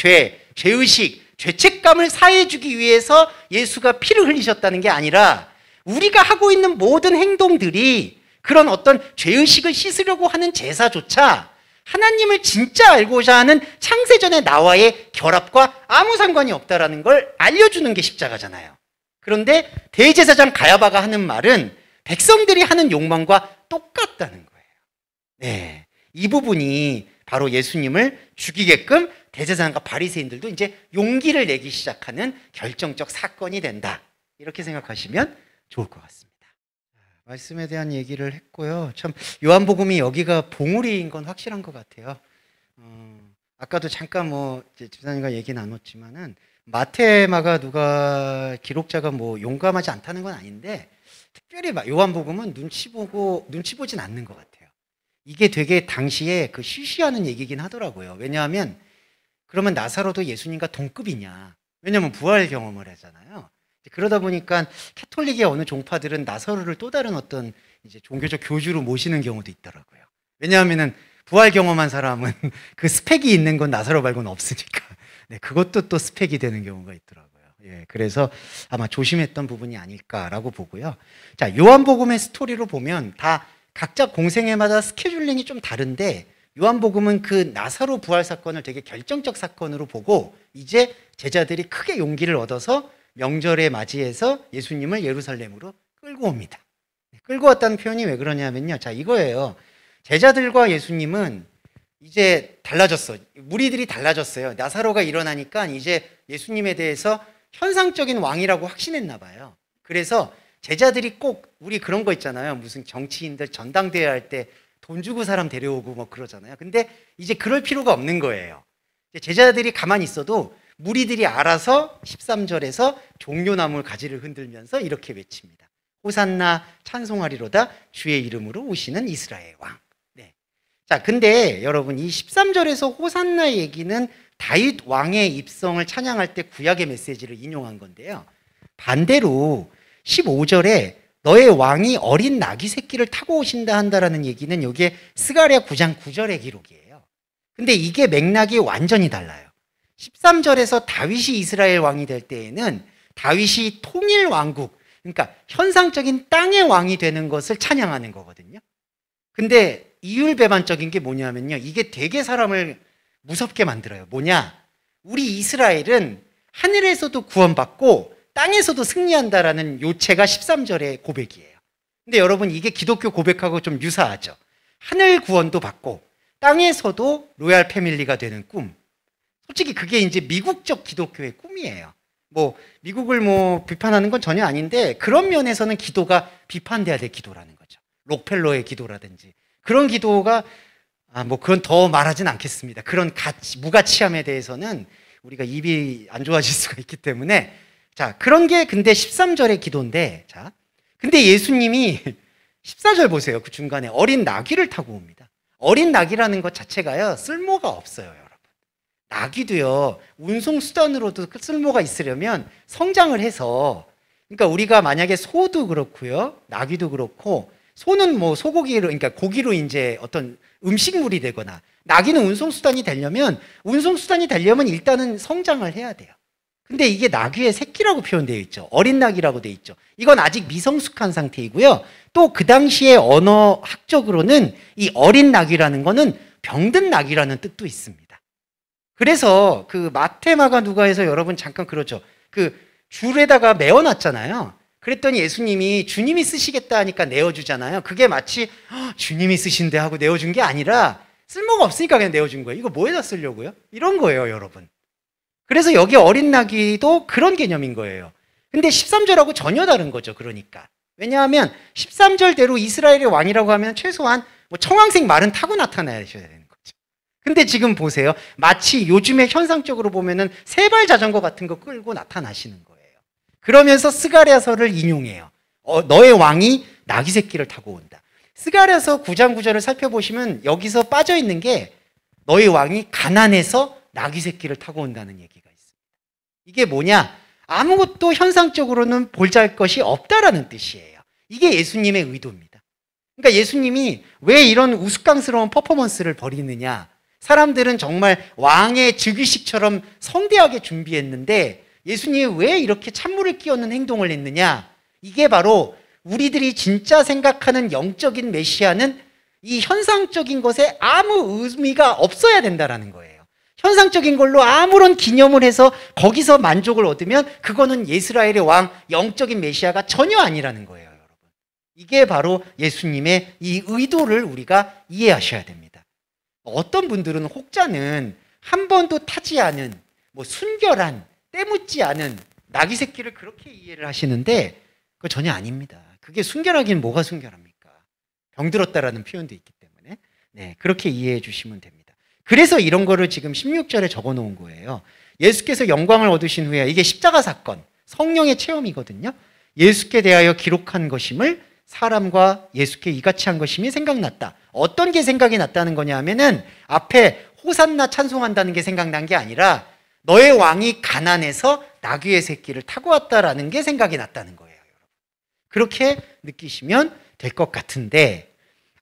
S1: 죄의식, 죄책감을 사해주기 위해서 예수가 피를 흘리셨다는 게 아니라 우리가 하고 있는 모든 행동들이 그런 어떤 죄의식을 씻으려고 하는 제사조차 하나님을 진짜 알고자 하는 창세전의 나와의 결합과 아무 상관이 없다라는 걸 알려주는 게 십자가잖아요. 그런데 대제사장 가야바가 하는 말은 백성들이 하는 욕망과 똑같다는 거예요. 네, 이 부분이 바로 예수님을 죽이게끔 대제사장과 바리새인들도 이제 용기를 내기 시작하는 결정적 사건이 된다. 이렇게 생각하시면 좋을 것 같습니다. 말씀에 대한 얘기를 했고요. 참 요한복음이 여기가 봉우리인 건 확실한 것 같아요. 아까도 잠깐 집사님과 얘기 나눴지만은 마태, 마가, 누가 기록자가 용감하지 않다는 건 아닌데 특별히 요한복음은 눈치 보진 않는 것 같아요. 이게 되게 당시에 그 쉬쉬하는 얘기긴 하더라고요. 왜냐하면 그러면 나사로도 예수님과 동급이냐? 왜냐하면 부활 경험을 하잖아요. 그러다 보니까 캐톨릭의 어느 종파들은 나사로를 또 다른 어떤 이제 종교적 교주로 모시는 경우도 있더라고요. 왜냐하면은 부활 경험한 사람은 그 스펙이 있는 건 나사로 말고는 없으니까. 네, 그것도 또 스펙이 되는 경우가 있더라고요. 예, 그래서 아마 조심했던 부분이 아닐까라고 보고요. 자, 요한복음의 스토리로 보면 다 각자 공생애마다 스케줄링이 좀 다른데 요한복음은 그 나사로 부활 사건을 되게 결정적 사건으로 보고 이제 제자들이 크게 용기를 얻어서 명절에 맞이해서 예수님을 예루살렘으로 끌고 옵니다. 끌고 왔다는 표현이 왜 그러냐면요. 자, 이거예요. 제자들과 예수님은 이제 달라졌어. 무리들이 달라졌어요. 나사로가 일어나니까 이제 예수님에 대해서 현상적인 왕이라고 확신했나 봐요. 그래서 제자들이 꼭 우리 그런 거 있잖아요. 무슨 정치인들 전당대회 할 때 돈 주고 사람 데려오고 그러잖아요. 근데 이제 그럴 필요가 없는 거예요. 제자들이 가만히 있어도 무리들이 알아서 13절에서 종려나무 가지를 흔들면서 이렇게 외칩니다. 호산나 찬송하리로다 주의 이름으로 오시는 이스라엘 왕. 네. 자, 근데 여러분 이 13절에서 호산나 얘기는 다윗 왕의 입성을 찬양할 때 구약의 메시지를 인용한 건데요. 반대로 15절에 너의 왕이 어린 나귀 새끼를 타고 오신다 한다라는 얘기는 여기에 스가랴 9장 9절의 기록이에요. 근데 이게 맥락이 완전히 달라요. 13절에서 다윗이 이스라엘 왕이 될 때에는 다윗이 통일 왕국, 그러니까 현상적인 땅의 왕이 되는 것을 찬양하는 거거든요. 근데 이율배반적인 게 뭐냐면요. 이게 되게 사람을 무섭게 만들어요. 뭐냐? 우리 이스라엘은 하늘에서도 구원받고 땅에서도 승리한다라는 요체가 13절의 고백이에요. 근데 여러분 이게 기독교 고백하고 좀 유사하죠. 하늘 구원도 받고 땅에서도 로얄 패밀리가 되는 꿈. 솔직히 그게 이제 미국적 기독교의 꿈이에요. 미국을 비판하는 건 전혀 아닌데 그런 면에서는 기도가 비판돼야 될 기도라는 거죠. 록펠러의 기도라든지 그런 기도가 그건 더 말하진 않겠습니다. 그런 무가치함에 대해서는 우리가 입이 안 좋아질 수가 있기 때문에 자, 그런 게 근데 13절의 기도인데 자, 근데 예수님이 14절 보세요. 그 중간에 어린 나귀를 타고 옵니다. 어린 나귀라는 것 자체가요 쓸모가 없어요, 여러분. 나귀도요 운송수단으로도 쓸모가 있으려면 성장을 해서, 그러니까 우리가 만약에 소도 그렇고요 나귀도 그렇고, 소는 소고기로, 그러니까 고기로 이제 어떤 음식물이 되거나, 나귀는 운송수단이 되려면 일단은 성장을 해야 돼요. 근데 이게 나귀의 새끼라고 표현되어 있죠. 어린 나귀라고 되어 있죠. 이건 아직 미성숙한 상태이고요. 또 그 당시의 언어학적으로는 이 어린 나귀라는 거는 병든 나귀라는 뜻도 있습니다. 그래서 그 마태, 마가, 누가에서 여러분 잠깐 그러죠. 그 줄에다가 메어놨잖아요. 그랬더니 예수님이 주님이 쓰시겠다 하니까 내어주잖아요. 그게 마치 주님이 쓰신대 하고 내어준 게 아니라 쓸모가 없으니까 그냥 내어준 거예요. 이거 뭐에다 쓰려고요? 이런 거예요, 여러분. 그래서 여기 어린 나귀도 그런 개념인 거예요. 근데 13절하고 전혀 다른 거죠. 그러니까. 왜냐하면 13절대로 이스라엘의 왕이라고 하면 최소한 청황색 말은 타고 나타나셔야 되는 거죠. 근데 지금 보세요. 마치 요즘에 현상적으로 보면은 세발 자전거 같은 거 끌고 나타나시는 거예요. 그러면서 스가랴서를 인용해요. 너의 왕이 나귀 새끼를 타고 온다. 스가랴서 9장 9절을 살펴보시면 여기서 빠져 있는 게 너의 왕이 가난해서 나귀 새끼를 타고 온다는 얘기가 있습니다. 이게 뭐냐? 아무것도 현상적으로는 볼잘 것이 없다라는 뜻이에요. 이게 예수님의 의도입니다. 그러니까 예수님이 왜 이런 우스꽝스러운 퍼포먼스를 벌이느냐? 사람들은 정말 왕의 즉위식처럼 성대하게 준비했는데 예수님이 왜 이렇게 찬물을 끼얹는 행동을 했느냐? 이게 바로 우리들이 진짜 생각하는 영적인 메시아는 이 현상적인 것에 아무 의미가 없어야 된다라는 거예요. 현상적인 걸로 아무런 기념을 해서 거기서 만족을 얻으면 그거는 이스라엘의 왕, 영적인 메시아가 전혀 아니라는 거예요, 여러분. 이게 바로 예수님의 이 의도를 우리가 이해하셔야 됩니다. 어떤 분들은 혹자는 한 번도 타지 않은 순결한, 때묻지 않은 나귀 새끼를 그렇게 이해를 하시는데 그거 전혀 아닙니다. 그게 순결하긴 뭐가 순결합니까? 병들었다라는 표현도 있기 때문에 네, 그렇게 이해해 주시면 됩니다. 그래서 이런 거를 지금 16절에 적어 놓은 거예요. 예수께서 영광을 얻으신 후에 이게 십자가 사건, 성령의 체험이거든요. 예수께 대하여 기록한 것임을 사람과 예수께 이같이 한 것임이 생각났다. 어떤 게 생각이 났다는 거냐 하면은 앞에 호산나 찬송한다는 게 생각난 게 아니라 너의 왕이 가난해서 나귀의 새끼를 타고 왔다라는 게 생각이 났다는 거예요. 그렇게 느끼시면 될 것 같은데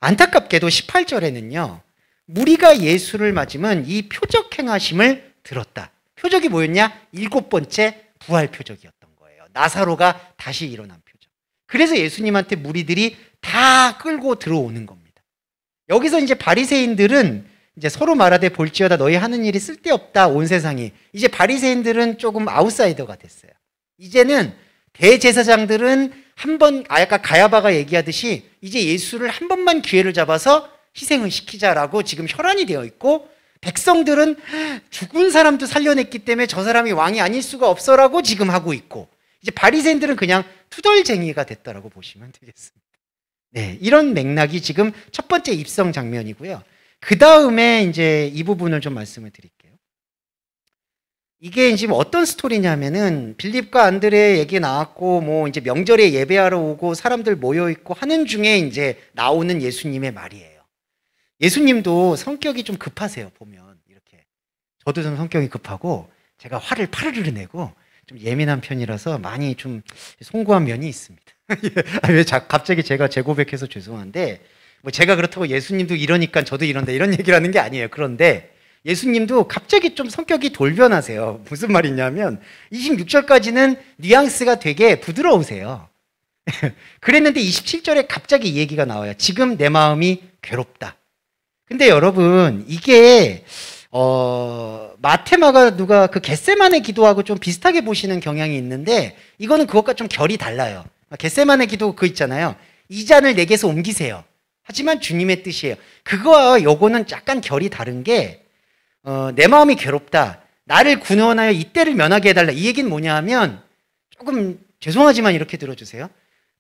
S1: 안타깝게도 18절에는요. 무리가 예수를 맞으면 이 표적 행하심을 들었다. 표적이 뭐였냐? 7번째 부활 표적이었던 거예요. 나사로가 다시 일어난 표적. 그래서 예수님한테 무리들이 다 끌고 들어오는 겁니다. 여기서 이제 바리새인들은 이제 서로 말하되 볼지어다 너희 하는 일이 쓸데없다 온 세상이. 이제 바리새인들은 조금 아웃사이더가 됐어요. 이제는 대제사장들은 아까 가야바가 얘기하듯이 이제 예수를 한 번만 기회를 잡아서 희생을 시키자라고 지금 혈안이 되어 있고 백성들은 죽은 사람도 살려냈기 때문에 저 사람이 왕이 아닐 수가 없어라고 지금 하고 있고 이제 바리새인들은 그냥 투덜쟁이가 됐다라고 보시면 되겠습니다. 네, 이런 맥락이 지금 첫 번째 입성 장면이고요. 그 다음에 이제 이 부분을 좀 말씀을 드릴게요. 이게 지금 어떤 스토리냐면은 빌립과 안드레 얘기 나왔고 이제 명절에 예배하러 오고 사람들 모여 있고 하는 중에 이제 나오는 예수님의 말이에요. 예수님도 성격이 좀 급하세요. 보면 이렇게 저도 좀 성격이 급하고 제가 화를 파르르 내고 좀 예민한 편이라서 많이 좀 송구한 면이 있습니다. 왜 갑자기 제가 재고백해서 죄송한데 제가 그렇다고 예수님도 이러니까 저도 이런다 이런 얘기를 하는 게 아니에요. 그런데 예수님도 갑자기 좀 성격이 돌변하세요. 무슨 말이냐면 26절까지는 뉘앙스가 되게 부드러우세요. 그랬는데 27절에 갑자기 이 얘기가 나와요. 지금 내 마음이 괴롭다. 근데 여러분 이게 마테마가 누가 그 겟세마네 기도하고 좀 비슷하게 보시는 경향이 있는데 이거는 그것과 좀 결이 달라요. 겟세마네 기도 그거 있잖아요. 이 잔을 내게서 옮기세요. 하지만 주님의 뜻이에요. 그거와 요거는 약간 결이 다른 게 내 마음이 괴롭다. 나를 구원하여 이때를 면하게 해달라. 이 얘기는 뭐냐 하면 조금 죄송하지만 이렇게 들어주세요.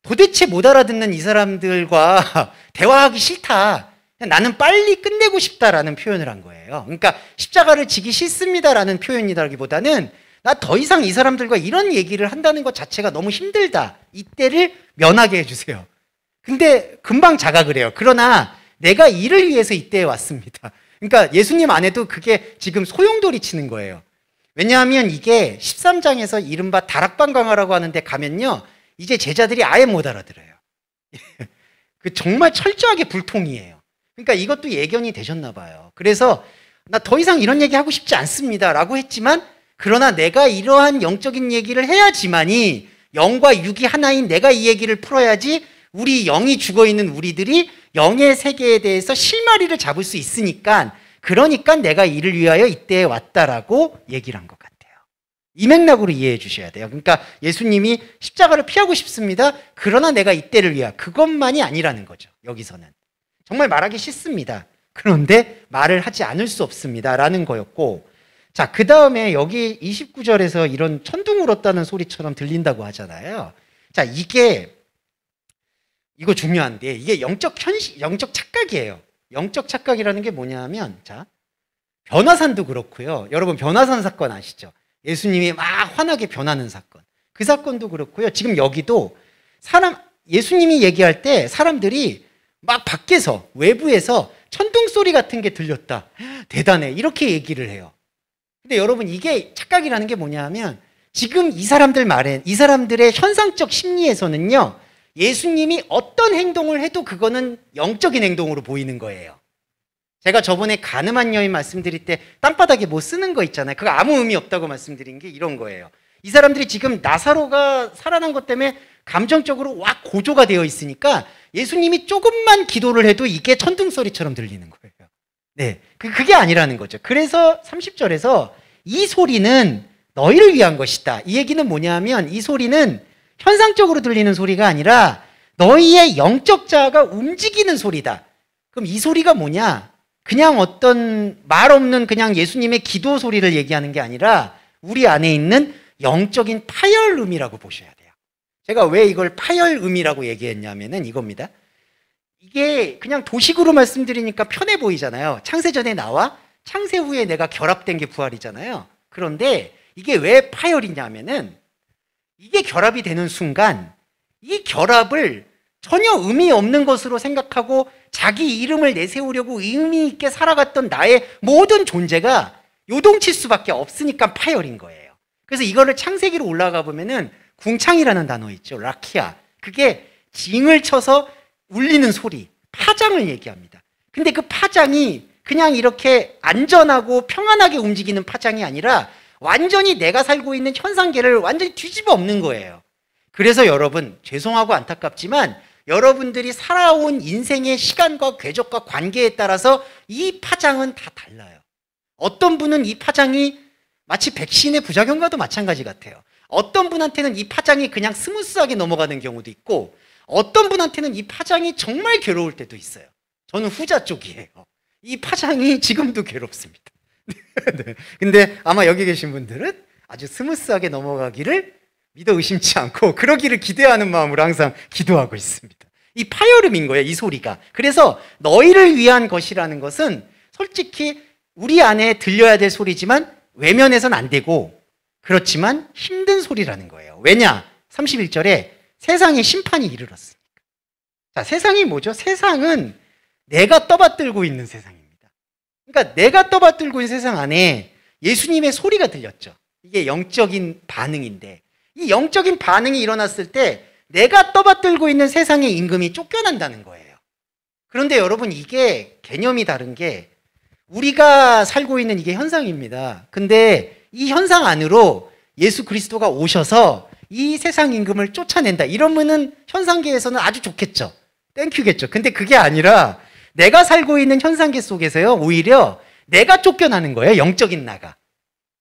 S1: 도대체 못 알아듣는 이 사람들과 대화하기 싫다. 나는 빨리 끝내고 싶다라는 표현을 한 거예요. 그러니까 십자가를 지기 싫습니다라는 표현이라기보다는 나 더 이상 이 사람들과 이런 얘기를 한다는 것 자체가 너무 힘들다. 이때를 면하게 해주세요. 근데 금방 자각을 해요. 그러나 내가 이를 위해서 이때에 왔습니다. 그러니까 예수님 안에도 그게 지금 소용돌이 치는 거예요. 왜냐하면 이게 13장에서 이른바 다락방 강화라고 하는데 가면요. 이제 제자들이 아예 못 알아들어요. 그 정말 철저하게 불통이에요. 그러니까 이것도 예견이 되셨나 봐요. 그래서 나 더 이상 이런 얘기 하고 싶지 않습니다 라고 했지만 그러나 내가 이러한 영적인 얘기를 해야지만이 영과 육이 하나인 내가 이 얘기를 풀어야지 우리 영이 죽어있는 우리들이 영의 세계에 대해서 실마리를 잡을 수 있으니까 그러니까 내가 이를 위하여 이때에 왔다라고 얘기를 한 것 같아요. 이 맥락으로 이해해 주셔야 돼요. 그러니까 예수님이 십자가를 피하고 싶습니다. 그러나 내가 이때를 위하여 그것만이 아니라는 거죠. 여기서는. 정말 말하기 싫습니다. 그런데 말을 하지 않을 수 없습니다. 라는 거였고 자, 그 다음에 여기 29절에서 이런 천둥 울었다는 소리처럼 들린다고 하잖아요. 자, 이거 중요한데 이게 영적 착각이에요. 영적 착각이라는 게 뭐냐면 자, 변화산도 그렇고요. 여러분 변화산 사건 아시죠? 예수님이 막 환하게 변하는 사건. 그 사건도 그렇고요. 지금 여기도 예수님이 얘기할 때 사람들이 막 밖에서 외부에서 천둥 소리 같은 게 들렸다. 대단해. 이렇게 얘기를 해요. 근데 여러분 이게 착각이라는 게 뭐냐 하면 지금 이 사람들 말에 이 사람들의 현상적 심리에서는요 예수님이 어떤 행동을 해도 그거는 영적인 행동으로 보이는 거예요. 제가 저번에 가늠한 여인 말씀드릴 때 땅바닥에 뭐 쓰는 거 있잖아요. 그거 아무 의미 없다고 말씀드린 게 이런 거예요. 이 사람들이 지금 나사로가 살아난 것 때문에 감정적으로 와 고조가 되어 있으니까 예수님이 조금만 기도를 해도 이게 천둥소리처럼 들리는 거예요. 네, 그게 아니라는 거죠. 그래서 30절에서 이 소리는 너희를 위한 것이다. 이 얘기는 뭐냐면 이 소리는 현상적으로 들리는 소리가 아니라 너희의 영적 자아가 움직이는 소리다. 그럼 이 소리가 뭐냐? 그냥 어떤 말 없는 그냥 예수님의 기도 소리를 얘기하는 게 아니라 우리 안에 있는 영적인 파열음이라고 보셔야 돼요. 제가 왜 이걸 파열음이라고 얘기했냐면은 이겁니다. 이게 그냥 도식으로 말씀드리니까 편해 보이잖아요. 창세전에 나와 창세 후에 내가 결합된 게 부활이잖아요. 그런데 이게 왜 파열이냐면은 이게 결합이 되는 순간 이 결합을 전혀 의미 없는 것으로 생각하고 자기 이름을 내세우려고 의미 있게 살아갔던 나의 모든 존재가 요동칠 수밖에 없으니까 파열인 거예요. 그래서 이거를 창세기로 올라가 보면은 궁창이라는 단어 있죠. 라키아. 그게 징을 쳐서 울리는 소리, 파장을 얘기합니다. 근데 그 파장이 그냥 이렇게 안전하고 평안하게 움직이는 파장이 아니라 완전히 내가 살고 있는 현상계를 완전히 뒤집어 엎는 거예요. 그래서 여러분, 죄송하고 안타깝지만 여러분들이 살아온 인생의 시간과 궤적과 관계에 따라서 이 파장은 다 달라요. 어떤 분은 이 파장이 마치 백신의 부작용과도 마찬가지 같아요. 어떤 분한테는 이 파장이 그냥 스무스하게 넘어가는 경우도 있고 어떤 분한테는 이 파장이 정말 괴로울 때도 있어요. 저는 후자 쪽이에요. 이 파장이 지금도 괴롭습니다. 네. 근데 아마 여기 계신 분들은 아주 스무스하게 넘어가기를 믿어 의심치 않고 그러기를 기대하는 마음으로 항상 기도하고 있습니다. 이 파열음인 거예요, 이 소리가. 그래서 너희를 위한 것이라는 것은 솔직히 우리 안에 들려야 될 소리지만 외면해서는 안 되고 그렇지만 힘든 소리라는 거예요. 왜냐? 31절에 세상에 심판이 이르렀으니까. 자, 세상이 뭐죠? 세상은 내가 떠받들고 있는 세상입니다. 그러니까 내가 떠받들고 있는 세상 안에 예수님의 소리가 들렸죠. 이게 영적인 반응인데 이 영적인 반응이 일어났을 때 내가 떠받들고 있는 세상의 임금이 쫓겨난다는 거예요. 그런데 여러분 이게 개념이 다른 게 우리가 살고 있는 이게 현상입니다. 근데 이 현상 안으로 예수 그리스도가 오셔서 이 세상 임금을 쫓아낸다. 이러면은 현상계에서는 아주 좋겠죠. 땡큐겠죠. 근데 그게 아니라 내가 살고 있는 현상계 속에서요. 오히려 내가 쫓겨나는 거예요. 영적인 나가.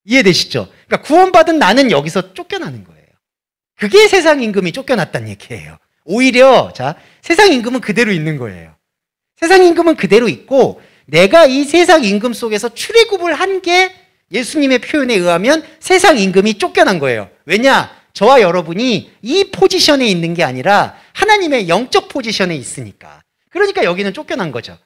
S1: 이해되시죠? 그러니까 구원받은 나는 여기서 쫓겨나는 거예요. 그게 세상 임금이 쫓겨났다는 얘기예요. 오히려 자, 세상 임금은 그대로 있는 거예요. 세상 임금은 그대로 있고 내가 이 세상 임금 속에서 출애굽을 한 게 예수님의 표현에 의하면 세상 임금이 쫓겨난 거예요. 왜냐? 저와 여러분이 이 포지션에 있는 게 아니라 하나님의 영적 포지션에 있으니까. 그러니까 여기는 쫓겨난 거죠.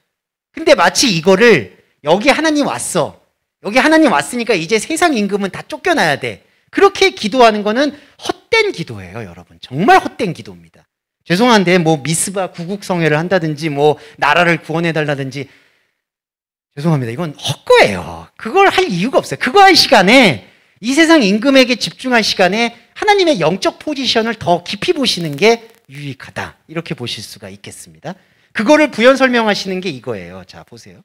S1: 근데 마치 이거를 여기 하나님 왔어. 여기 하나님 왔으니까 이제 세상 임금은 다 쫓겨나야 돼. 그렇게 기도하는 거는 헛된 기도예요, 여러분. 정말 헛된 기도입니다. 죄송한데 뭐 미스바 구국성회를 한다든지 뭐 나라를 구원해 달라든지 죄송합니다. 이건 헛거예요. 그걸 할 이유가 없어요. 그거 할 시간에 이 세상 임금에게 집중할 시간에 하나님의 영적 포지션을 더 깊이 보시는 게 유익하다. 이렇게 보실 수가 있겠습니다. 그거를 부연 설명하시는 게 이거예요. 자, 보세요.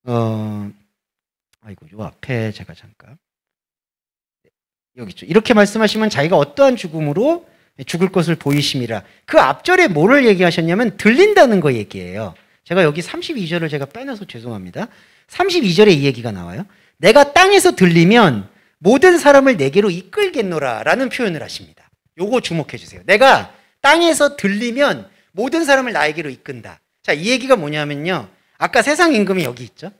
S1: 아이고, 요 앞에 제가 잠깐. 여기 있죠. 이렇게 말씀하시면 자기가 어떠한 죽음으로 죽을 것을 보이심이라. 그 앞절에 뭐를 얘기하셨냐면 들린다는 거 얘기예요. 제가 여기 32절을 제가 빼놔서 죄송합니다. 32절에 이 얘기가 나와요. 내가 땅에서 들리면 모든 사람을 내게로 이끌겠노라 라는 표현을 하십니다. 요거 주목해 주세요. 내가 땅에서 들리면 모든 사람을 나에게로 이끈다. 자, 이 얘기가 뭐냐면요. 아까 세상 임금이 여기 있죠.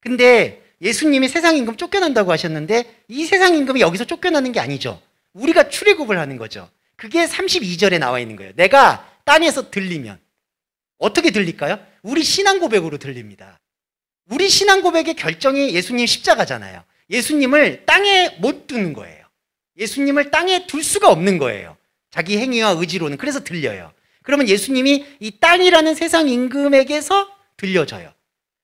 S1: 근데 예수님이 세상 임금 쫓겨난다고 하셨는데 이 세상 임금이 여기서 쫓겨나는 게 아니죠. 우리가 출애굽을 하는 거죠. 그게 32절에 나와 있는 거예요. 내가 땅에서 들리면. 어떻게 들릴까요? 우리 신앙 고백으로 들립니다. 우리 신앙 고백의 결정이 예수님 십자가잖아요. 예수님을 땅에 못 두는 거예요. 예수님을 땅에 둘 수가 없는 거예요. 자기 행위와 의지로는. 그래서 들려요. 그러면 예수님이 이 땅이라는 세상 임금에게서 들려져요.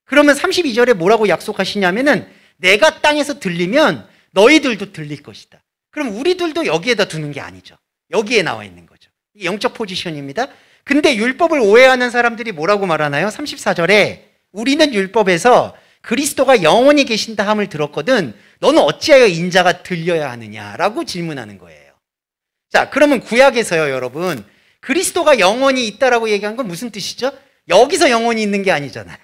S1: 그러면 32절에 뭐라고 약속하시냐면은 내가 땅에서 들리면 너희들도 들릴 것이다. 그럼 우리들도 여기에다 두는 게 아니죠. 여기에 나와 있는 거죠. 이게 영적 포지션입니다. 근데 율법을 오해하는 사람들이 뭐라고 말하나요? 34절에 우리는 율법에서 그리스도가 영원히 계신다 함을 들었거든 너는 어찌하여 인자가 들려야 하느냐라고 질문하는 거예요. 자, 그러면 구약에서요, 여러분, 그리스도가 영원히 있다라고 얘기한 건 무슨 뜻이죠? 여기서 영원히 있는 게 아니잖아요.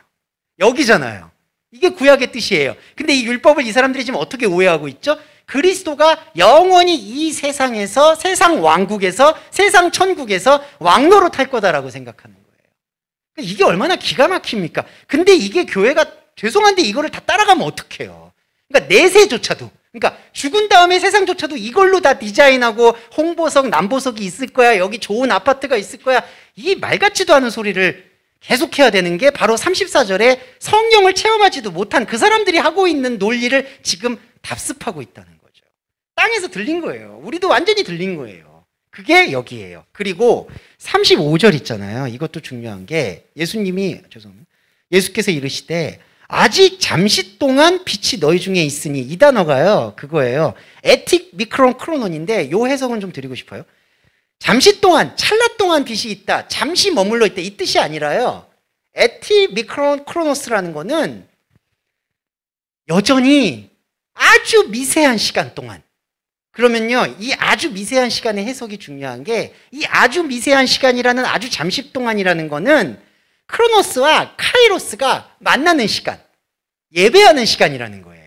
S1: 여기잖아요. 이게 구약의 뜻이에요. 근데 이 율법을 이 사람들이 지금 어떻게 오해하고 있죠? 그리스도가 영원히 이 세상에서, 세상 왕국에서, 세상 천국에서 왕노로 탈 거다라고 생각하는 거예요. 이게 얼마나 기가 막힙니까? 근데 이게 교회가, 죄송한데 이거를 다 따라가면 어떡해요? 그러니까 내세조차도, 그러니까 죽은 다음에 세상조차도 이걸로 다 디자인하고 홍보석, 남보석이 있을 거야, 여기 좋은 아파트가 있을 거야, 이 말 같지도 않은 소리를 계속해야 되는 게 바로 34절에 성령을 체험하지도 못한 그 사람들이 하고 있는 논리를 지금 답습하고 있다는 거죠. 땅에서 들린 거예요. 우리도 완전히 들린 거예요. 그게 여기예요. 그리고 35절 있잖아요. 이것도 중요한 게 예수께서 이르시되 아직 잠시 동안 빛이 너희 중에 있으니, 이 단어가요, 그거예요. 에틱 미크론 크로논인데 요 해석은 좀 드리고 싶어요. 잠시 동안, 찰나 동안 빛이 있다, 잠시 머물러 있다, 이 뜻이 아니라요, 에틱 미크론 크로노스라는 거는 여전히 아주 미세한 시간 동안, 그러면요, 이 아주 미세한 시간의 해석이 중요한 게, 이 아주 미세한 시간이라는 아주 잠시 동안이라는 거는 크로노스와 카이로스가 만나는 시간, 예배하는 시간이라는 거예요.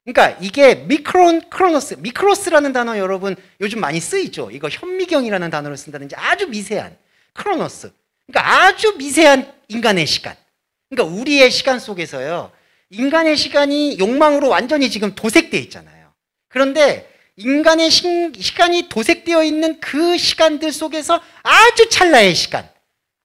S1: 그러니까 이게 미크론 크로노스, 미크로스라는 단어 여러분 요즘 많이 쓰이죠. 이거 현미경이라는 단어를 쓴다든지, 아주 미세한 크로노스, 그러니까 아주 미세한 인간의 시간. 그러니까 우리의 시간 속에서요, 인간의 시간이 욕망으로 완전히 지금 도색되어 있잖아요. 그런데 인간의 시간이 도색되어 있는 그 시간들 속에서 아주 찰나의 시간,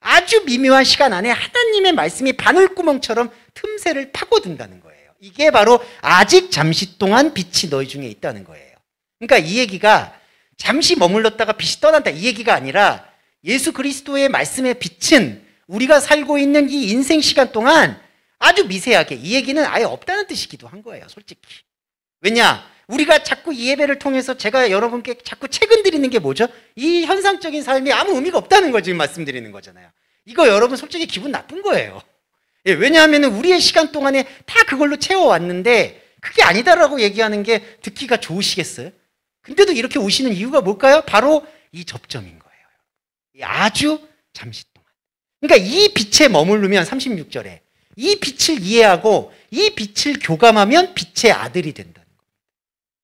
S1: 아주 미묘한 시간 안에 하나님의 말씀이 바늘구멍처럼 틈새를 파고든다는 거예요. 이게 바로 아직 잠시 동안 빛이 너희 중에 있다는 거예요. 그러니까 이 얘기가 잠시 머물렀다가 빛이 떠난다, 이 얘기가 아니라 예수 그리스도의 말씀의 빛은 우리가 살고 있는 이 인생 시간 동안 아주 미세하게, 이 얘기는 아예 없다는 뜻이기도 한 거예요, 솔직히. 왜냐? 우리가 자꾸 이 예배를 통해서 제가 여러분께 자꾸 책은 드리는 게 뭐죠? 이 현상적인 삶이 아무 의미가 없다는 걸 지금 말씀드리는 거잖아요. 이거 여러분 솔직히 기분 나쁜 거예요. 예, 왜냐하면 우리의 시간 동안에 다 그걸로 채워왔는데 그게 아니다라고 얘기하는 게 듣기가 좋으시겠어요? 근데도 이렇게 오시는 이유가 뭘까요? 바로 이 접점인 거예요. 아주 잠시 동안. 그러니까 이 빛에 머무르면, 36절에 이 빛을 이해하고 이 빛을 교감하면 빛의 아들이 된다는 거예요.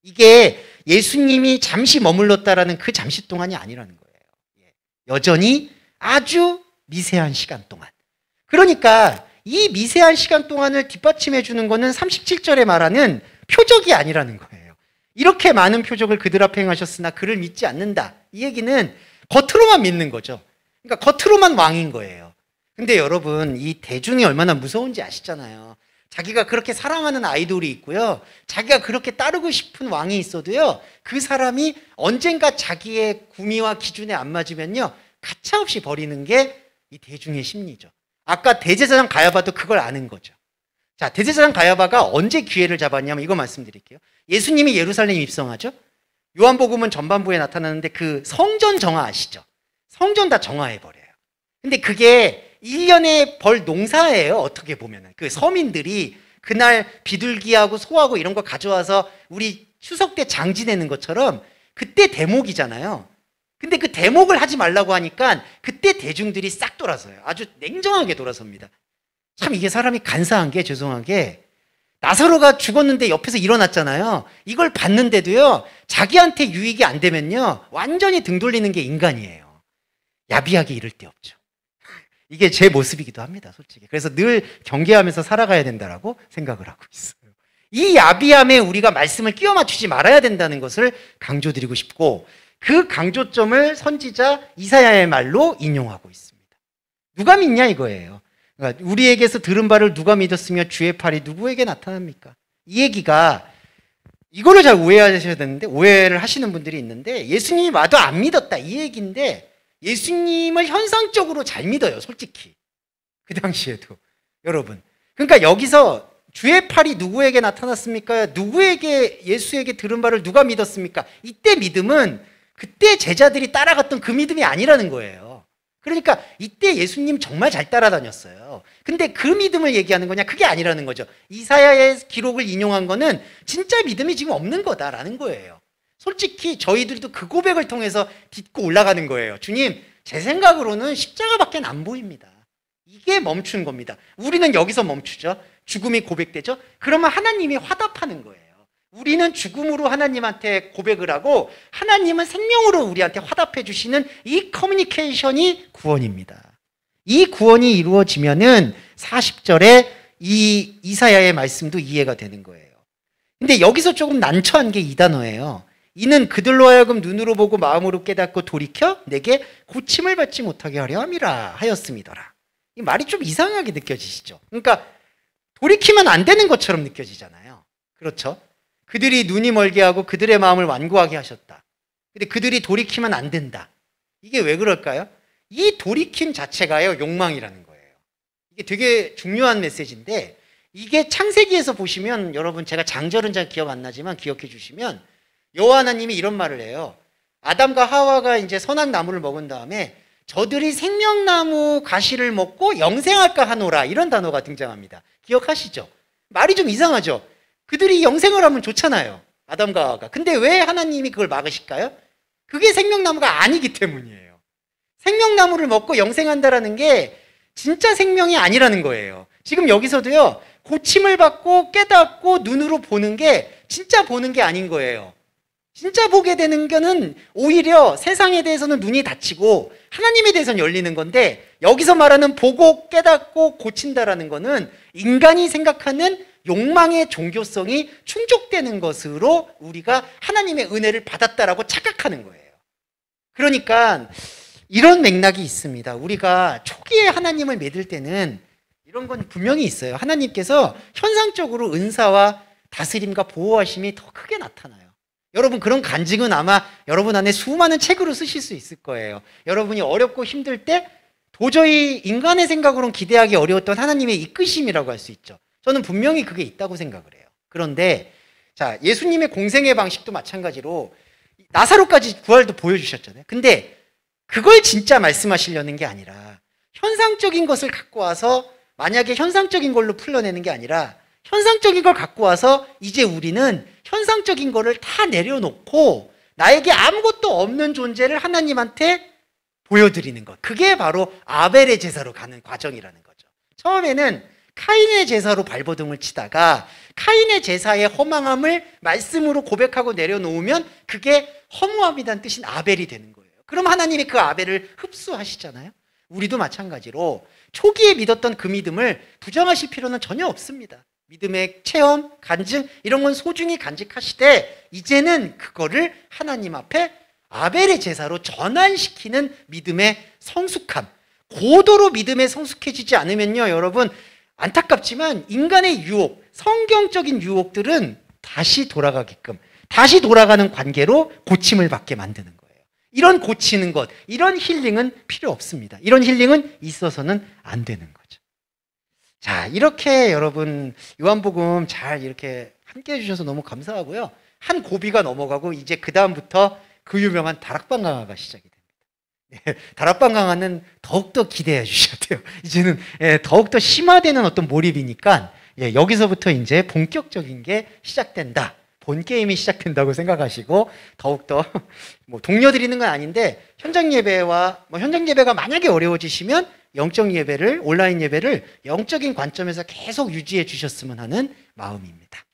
S1: 이게 예수님이 잠시 머물렀다라는 그 잠시 동안이 아니라는 거예요. 여전히 아주 미세한 시간 동안. 그러니까 이 미세한 시간 동안을 뒷받침해 주는 거는 37절에 말하는 표적이 아니라는 거예요. 이렇게 많은 표적을 그들 앞에 행하셨으나 그를 믿지 않는다, 이 얘기는 겉으로만 믿는 거죠. 그러니까 겉으로만 왕인 거예요. 근데 여러분, 이 대중이 얼마나 무서운지 아시잖아요. 자기가 그렇게 사랑하는 아이돌이 있고요, 자기가 그렇게 따르고 싶은 왕이 있어도요, 그 사람이 언젠가 자기의 구미와 기준에 안 맞으면요, 가차없이 버리는 게 이 대중의 심리죠. 아까 대제사장 가야바도 그걸 아는 거죠. 자, 대제사장 가야바가 언제 기회를 잡았냐면 이거 말씀드릴게요. 예수님이 예루살렘 입성하죠. 요한복음은 전반부에 나타나는데 그 성전 정화 아시죠? 성전 다 정화해버려요. 근데 그게 1년에 벌 농사예요, 어떻게 보면은. 그 서민들이 그날 비둘기하고 소하고 이런 거 가져와서 우리 추석 때 장 지내는 것처럼 그때 대목이잖아요. 근데 그 대목을 하지 말라고 하니까 그때 대중들이 싹 돌아서요. 아주 냉정하게 돌아섭니다. 참 이게 사람이 간사한 게, 죄송하게, 나사로가 죽었는데 옆에서 일어났잖아요. 이걸 봤는데도요, 자기한테 유익이 안 되면요, 완전히 등 돌리는 게 인간이에요. 야비하게 이럴 데 없죠. 이게 제 모습이기도 합니다, 솔직히. 그래서 늘 경계하면서 살아가야 된다라고 생각을 하고 있어요. 이 야비함에 우리가 말씀을 끼워 맞추지 말아야 된다는 것을 강조드리고 싶고, 그 강조점을 선지자 이사야의 말로 인용하고 있습니다. 누가 믿냐 이거예요. 그러니까 우리에게서 들은 바를 누가 믿었으며 주의 팔이 누구에게 나타납니까? 이 얘기가, 이거를 잘 오해하셔야 되는데, 오해를 하시는 분들이 있는데, 예수님이 와도 안 믿었다, 이 얘기인데, 예수님을 현상적으로 잘 믿어요, 솔직히. 그 당시에도. 여러분. 그러니까 여기서 주의 팔이 누구에게 나타났습니까? 누구에게 예수에게 들은 바를 누가 믿었습니까? 이때 믿음은 그때 제자들이 따라갔던 그 믿음이 아니라는 거예요. 그러니까 이때 예수님 정말 잘 따라다녔어요. 근데 그 믿음을 얘기하는 거냐? 그게 아니라는 거죠. 이사야의 기록을 인용한 거는 진짜 믿음이 지금 없는 거다라는 거예요. 솔직히 저희들도 그 고백을 통해서 딛고 올라가는 거예요. 주님, 제 생각으로는 십자가밖에 안 보입니다. 이게 멈춘 겁니다. 우리는 여기서 멈추죠. 죽음이 고백되죠. 그러면 하나님이 화답하는 거예요. 우리는 죽음으로 하나님한테 고백을 하고 하나님은 생명으로 우리한테 화답해 주시는 이 커뮤니케이션이 구원입니다. 이 구원이 이루어지면은 40절에 이 이사야의 말씀도 이해가 되는 거예요. 근데 여기서 조금 난처한 게 이 단어예요. 이는 그들로 하여금 눈으로 보고 마음으로 깨닫고 돌이켜 내게 고침을 받지 못하게 하려 함이라 하였음이더라. 이 말이 좀 이상하게 느껴지시죠? 그러니까 돌이키면 안 되는 것처럼 느껴지잖아요. 그렇죠? 그들이 눈이 멀게 하고 그들의 마음을 완고하게 하셨다. 근데 그들이 돌이키면 안 된다. 이게 왜 그럴까요? 이 돌이킴 자체가요, 욕망이라는 거예요. 이게 되게 중요한 메시지인데, 이게 창세기에서 보시면, 여러분 제가 장절은 잘 기억 안 나지만 기억해 주시면 여호와 하나님이 이런 말을 해요. 아담과 하와가 이제 선악나무를 먹은 다음에 저들이 생명나무 가시를 먹고 영생할까 하노라, 이런 단어가 등장합니다. 기억하시죠? 말이 좀 이상하죠? 그들이 영생을 하면 좋잖아요, 아담과 하와가. 근데 왜 하나님이 그걸 막으실까요? 그게 생명나무가 아니기 때문이에요. 생명나무를 먹고 영생한다라는 게 진짜 생명이 아니라는 거예요. 지금 여기서도요, 고침을 받고 깨닫고 눈으로 보는 게 진짜 보는 게 아닌 거예요. 진짜 보게 되는 거는 오히려 세상에 대해서는 눈이 닫히고 하나님에 대해서는 열리는 건데, 여기서 말하는 보고 깨닫고 고친다라는 거는 인간이 생각하는 욕망의 종교성이 충족되는 것으로 우리가 하나님의 은혜를 받았다라고 착각하는 거예요. 그러니까 이런 맥락이 있습니다. 우리가 초기에 하나님을 믿을 때는 이런 건 분명히 있어요. 하나님께서 현상적으로 은사와 다스림과 보호하심이 더 크게 나타나요. 여러분, 그런 간증은 아마 여러분 안에 수많은 책으로 쓰실 수 있을 거예요. 여러분이 어렵고 힘들 때 도저히 인간의 생각으로는 기대하기 어려웠던 하나님의 이끄심이라고 할 수 있죠. 저는 분명히 그게 있다고 생각을 해요. 그런데 자, 예수님의 공생의 방식도 마찬가지로 나사로까지 부활도 보여주셨잖아요. 근데 그걸 진짜 말씀하시려는 게 아니라 현상적인 것을 갖고 와서, 만약에 현상적인 걸로 풀러내는 게 아니라 현상적인 걸 갖고 와서 이제 우리는 현상적인 거를 다 내려놓고 나에게 아무것도 없는 존재를 하나님한테 보여드리는 것. 그게 바로 아벨의 제사로 가는 과정이라는 거죠. 처음에는 카인의 제사로 발버둥을 치다가 카인의 제사의 허망함을 말씀으로 고백하고 내려놓으면 그게 허무함이란 뜻인 아벨이 되는 거예요. 그럼 하나님이 그 아벨을 흡수하시잖아요. 우리도 마찬가지로 초기에 믿었던 그 믿음을 부정하실 필요는 전혀 없습니다. 믿음의 체험, 간증, 이런 건 소중히 간직하시되 이제는 그거를 하나님 앞에 아벨의 제사로 전환시키는 믿음의 성숙함. 고도로 믿음에 성숙해지지 않으면요, 여러분, 안타깝지만 인간의 유혹, 성경적인 유혹들은 다시 돌아가게끔, 다시 돌아가는 관계로 고침을 받게 만드는 거예요. 이런 고치는 것, 이런 힐링은 필요 없습니다. 이런 힐링은 있어서는 안 되는 거죠. 자, 이렇게 여러분 요한복음 잘 이렇게 함께 해주셔서 너무 감사하고요. 한 고비가 넘어가고 이제 그 다음부터 그 유명한 다락방 강화가 시작이 됩니다. 네, 다락방 강화는 더욱더 기대해 주셔야 돼요. 이제는 더욱더 심화되는 어떤 몰입이니까 여기서부터 이제 본격적인 게 시작된다. 본 게임이 시작된다고 생각하시고 더욱더 뭐 독려 드리는 건 아닌데 현장 예배와 현장 예배가 만약에 어려워지시면 영적 예배를, 온라인 예배를 영적인 관점에서 계속 유지해 주셨으면 하는 마음입니다.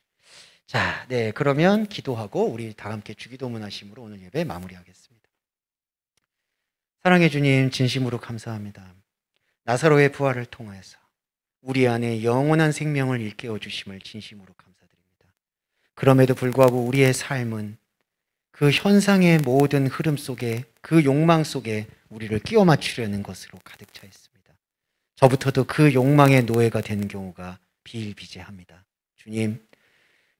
S1: 자, 네, 그러면 기도하고 우리 다 함께 주기도문 하심으로 오늘 예배 마무리하겠습니다. 사랑해 주님, 진심으로 감사합니다. 나사로의 부활을 통해서 우리 안에 영원한 생명을 일깨워 주심을 진심으로 감사드립니다. 그럼에도 불구하고 우리의 삶은 그 현상의 모든 흐름 속에, 그 욕망 속에 우리를 끼워 맞추려는 것으로 가득 차 있습니다. 저부터도 그 욕망의 노예가 되는 경우가 비일비재합니다. 주님,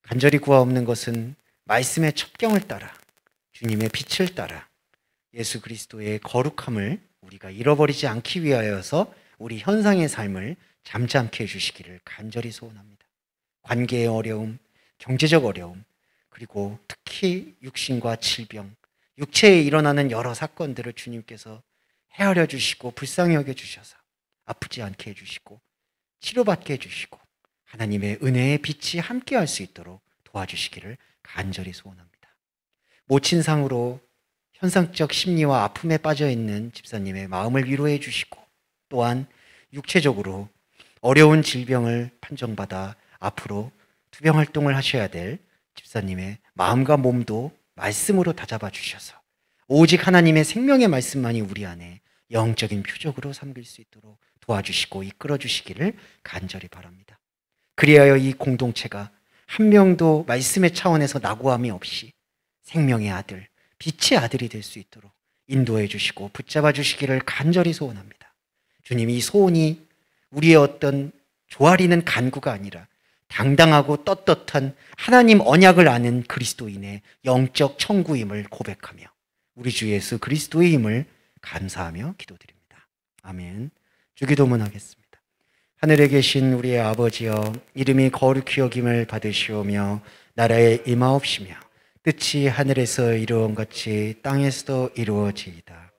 S1: 간절히 구하옵는 것은 말씀의 첩경을 따라, 주님의 빛을 따라 예수 그리스도의 거룩함을 우리가 잃어버리지 않기 위하여서 우리 현상의 삶을 잠잠케 해주시기를 간절히 소원합니다. 관계의 어려움, 경제적 어려움, 그리고 특히 육신과 질병, 육체에 일어나는 여러 사건들을 주님께서 헤아려 주시고 불쌍히 여겨 주셔서 아프지 않게 해주시고 치료받게 해주시고 하나님의 은혜의 빛이 함께할 수 있도록 도와주시기를 간절히 소원합니다. 모친상으로 현상적 심리와 아픔에 빠져있는 집사님의 마음을 위로해 주시고 또한 육체적으로 어려운 질병을 판정받아 앞으로 투병 활동을 하셔야 될 집사님의 마음과 몸도 말씀으로 다잡아 주셔서 오직 하나님의 생명의 말씀만이 우리 안에 영적인 표적으로 삼길 수 있도록 도와주시고 이끌어 주시기를 간절히 바랍니다. 그리하여 이 공동체가 한 명도 말씀의 차원에서 낙오함이 없이 생명의 아들, 빛의 아들이 될 수 있도록 인도해 주시고 붙잡아 주시기를 간절히 소원합니다. 주님, 이 소원이 우리의 어떤 조아리는 간구가 아니라 당당하고 떳떳한 하나님 언약을 아는 그리스도인의 영적 청구임을 고백하며 우리 주 예수 그리스도의 힘을 감사하며 기도드립니다. 아멘. 주기도문 하겠습니다. 하늘에 계신 우리의 아버지여, 이름이 거룩히 여김을 받으시오며 나라에 임하옵시며 뜻이 하늘에서 이루어온 같이 땅에서도 이루어지이다.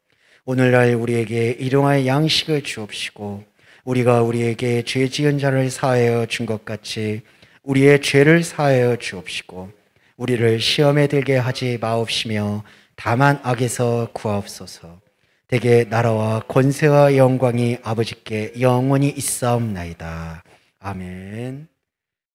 S1: 오늘날 우리에게 일용할 양식을 주옵시고 우리가 우리에게 죄 지은 자를 사하여 준 것 같이 우리의 죄를 사하여 주옵시고 우리를 시험에 들게 하지 마옵시며 다만 악에서 구하옵소서. 대개 나라와 권세와 영광이 아버지께 영원히 있사옵나이다. 아멘.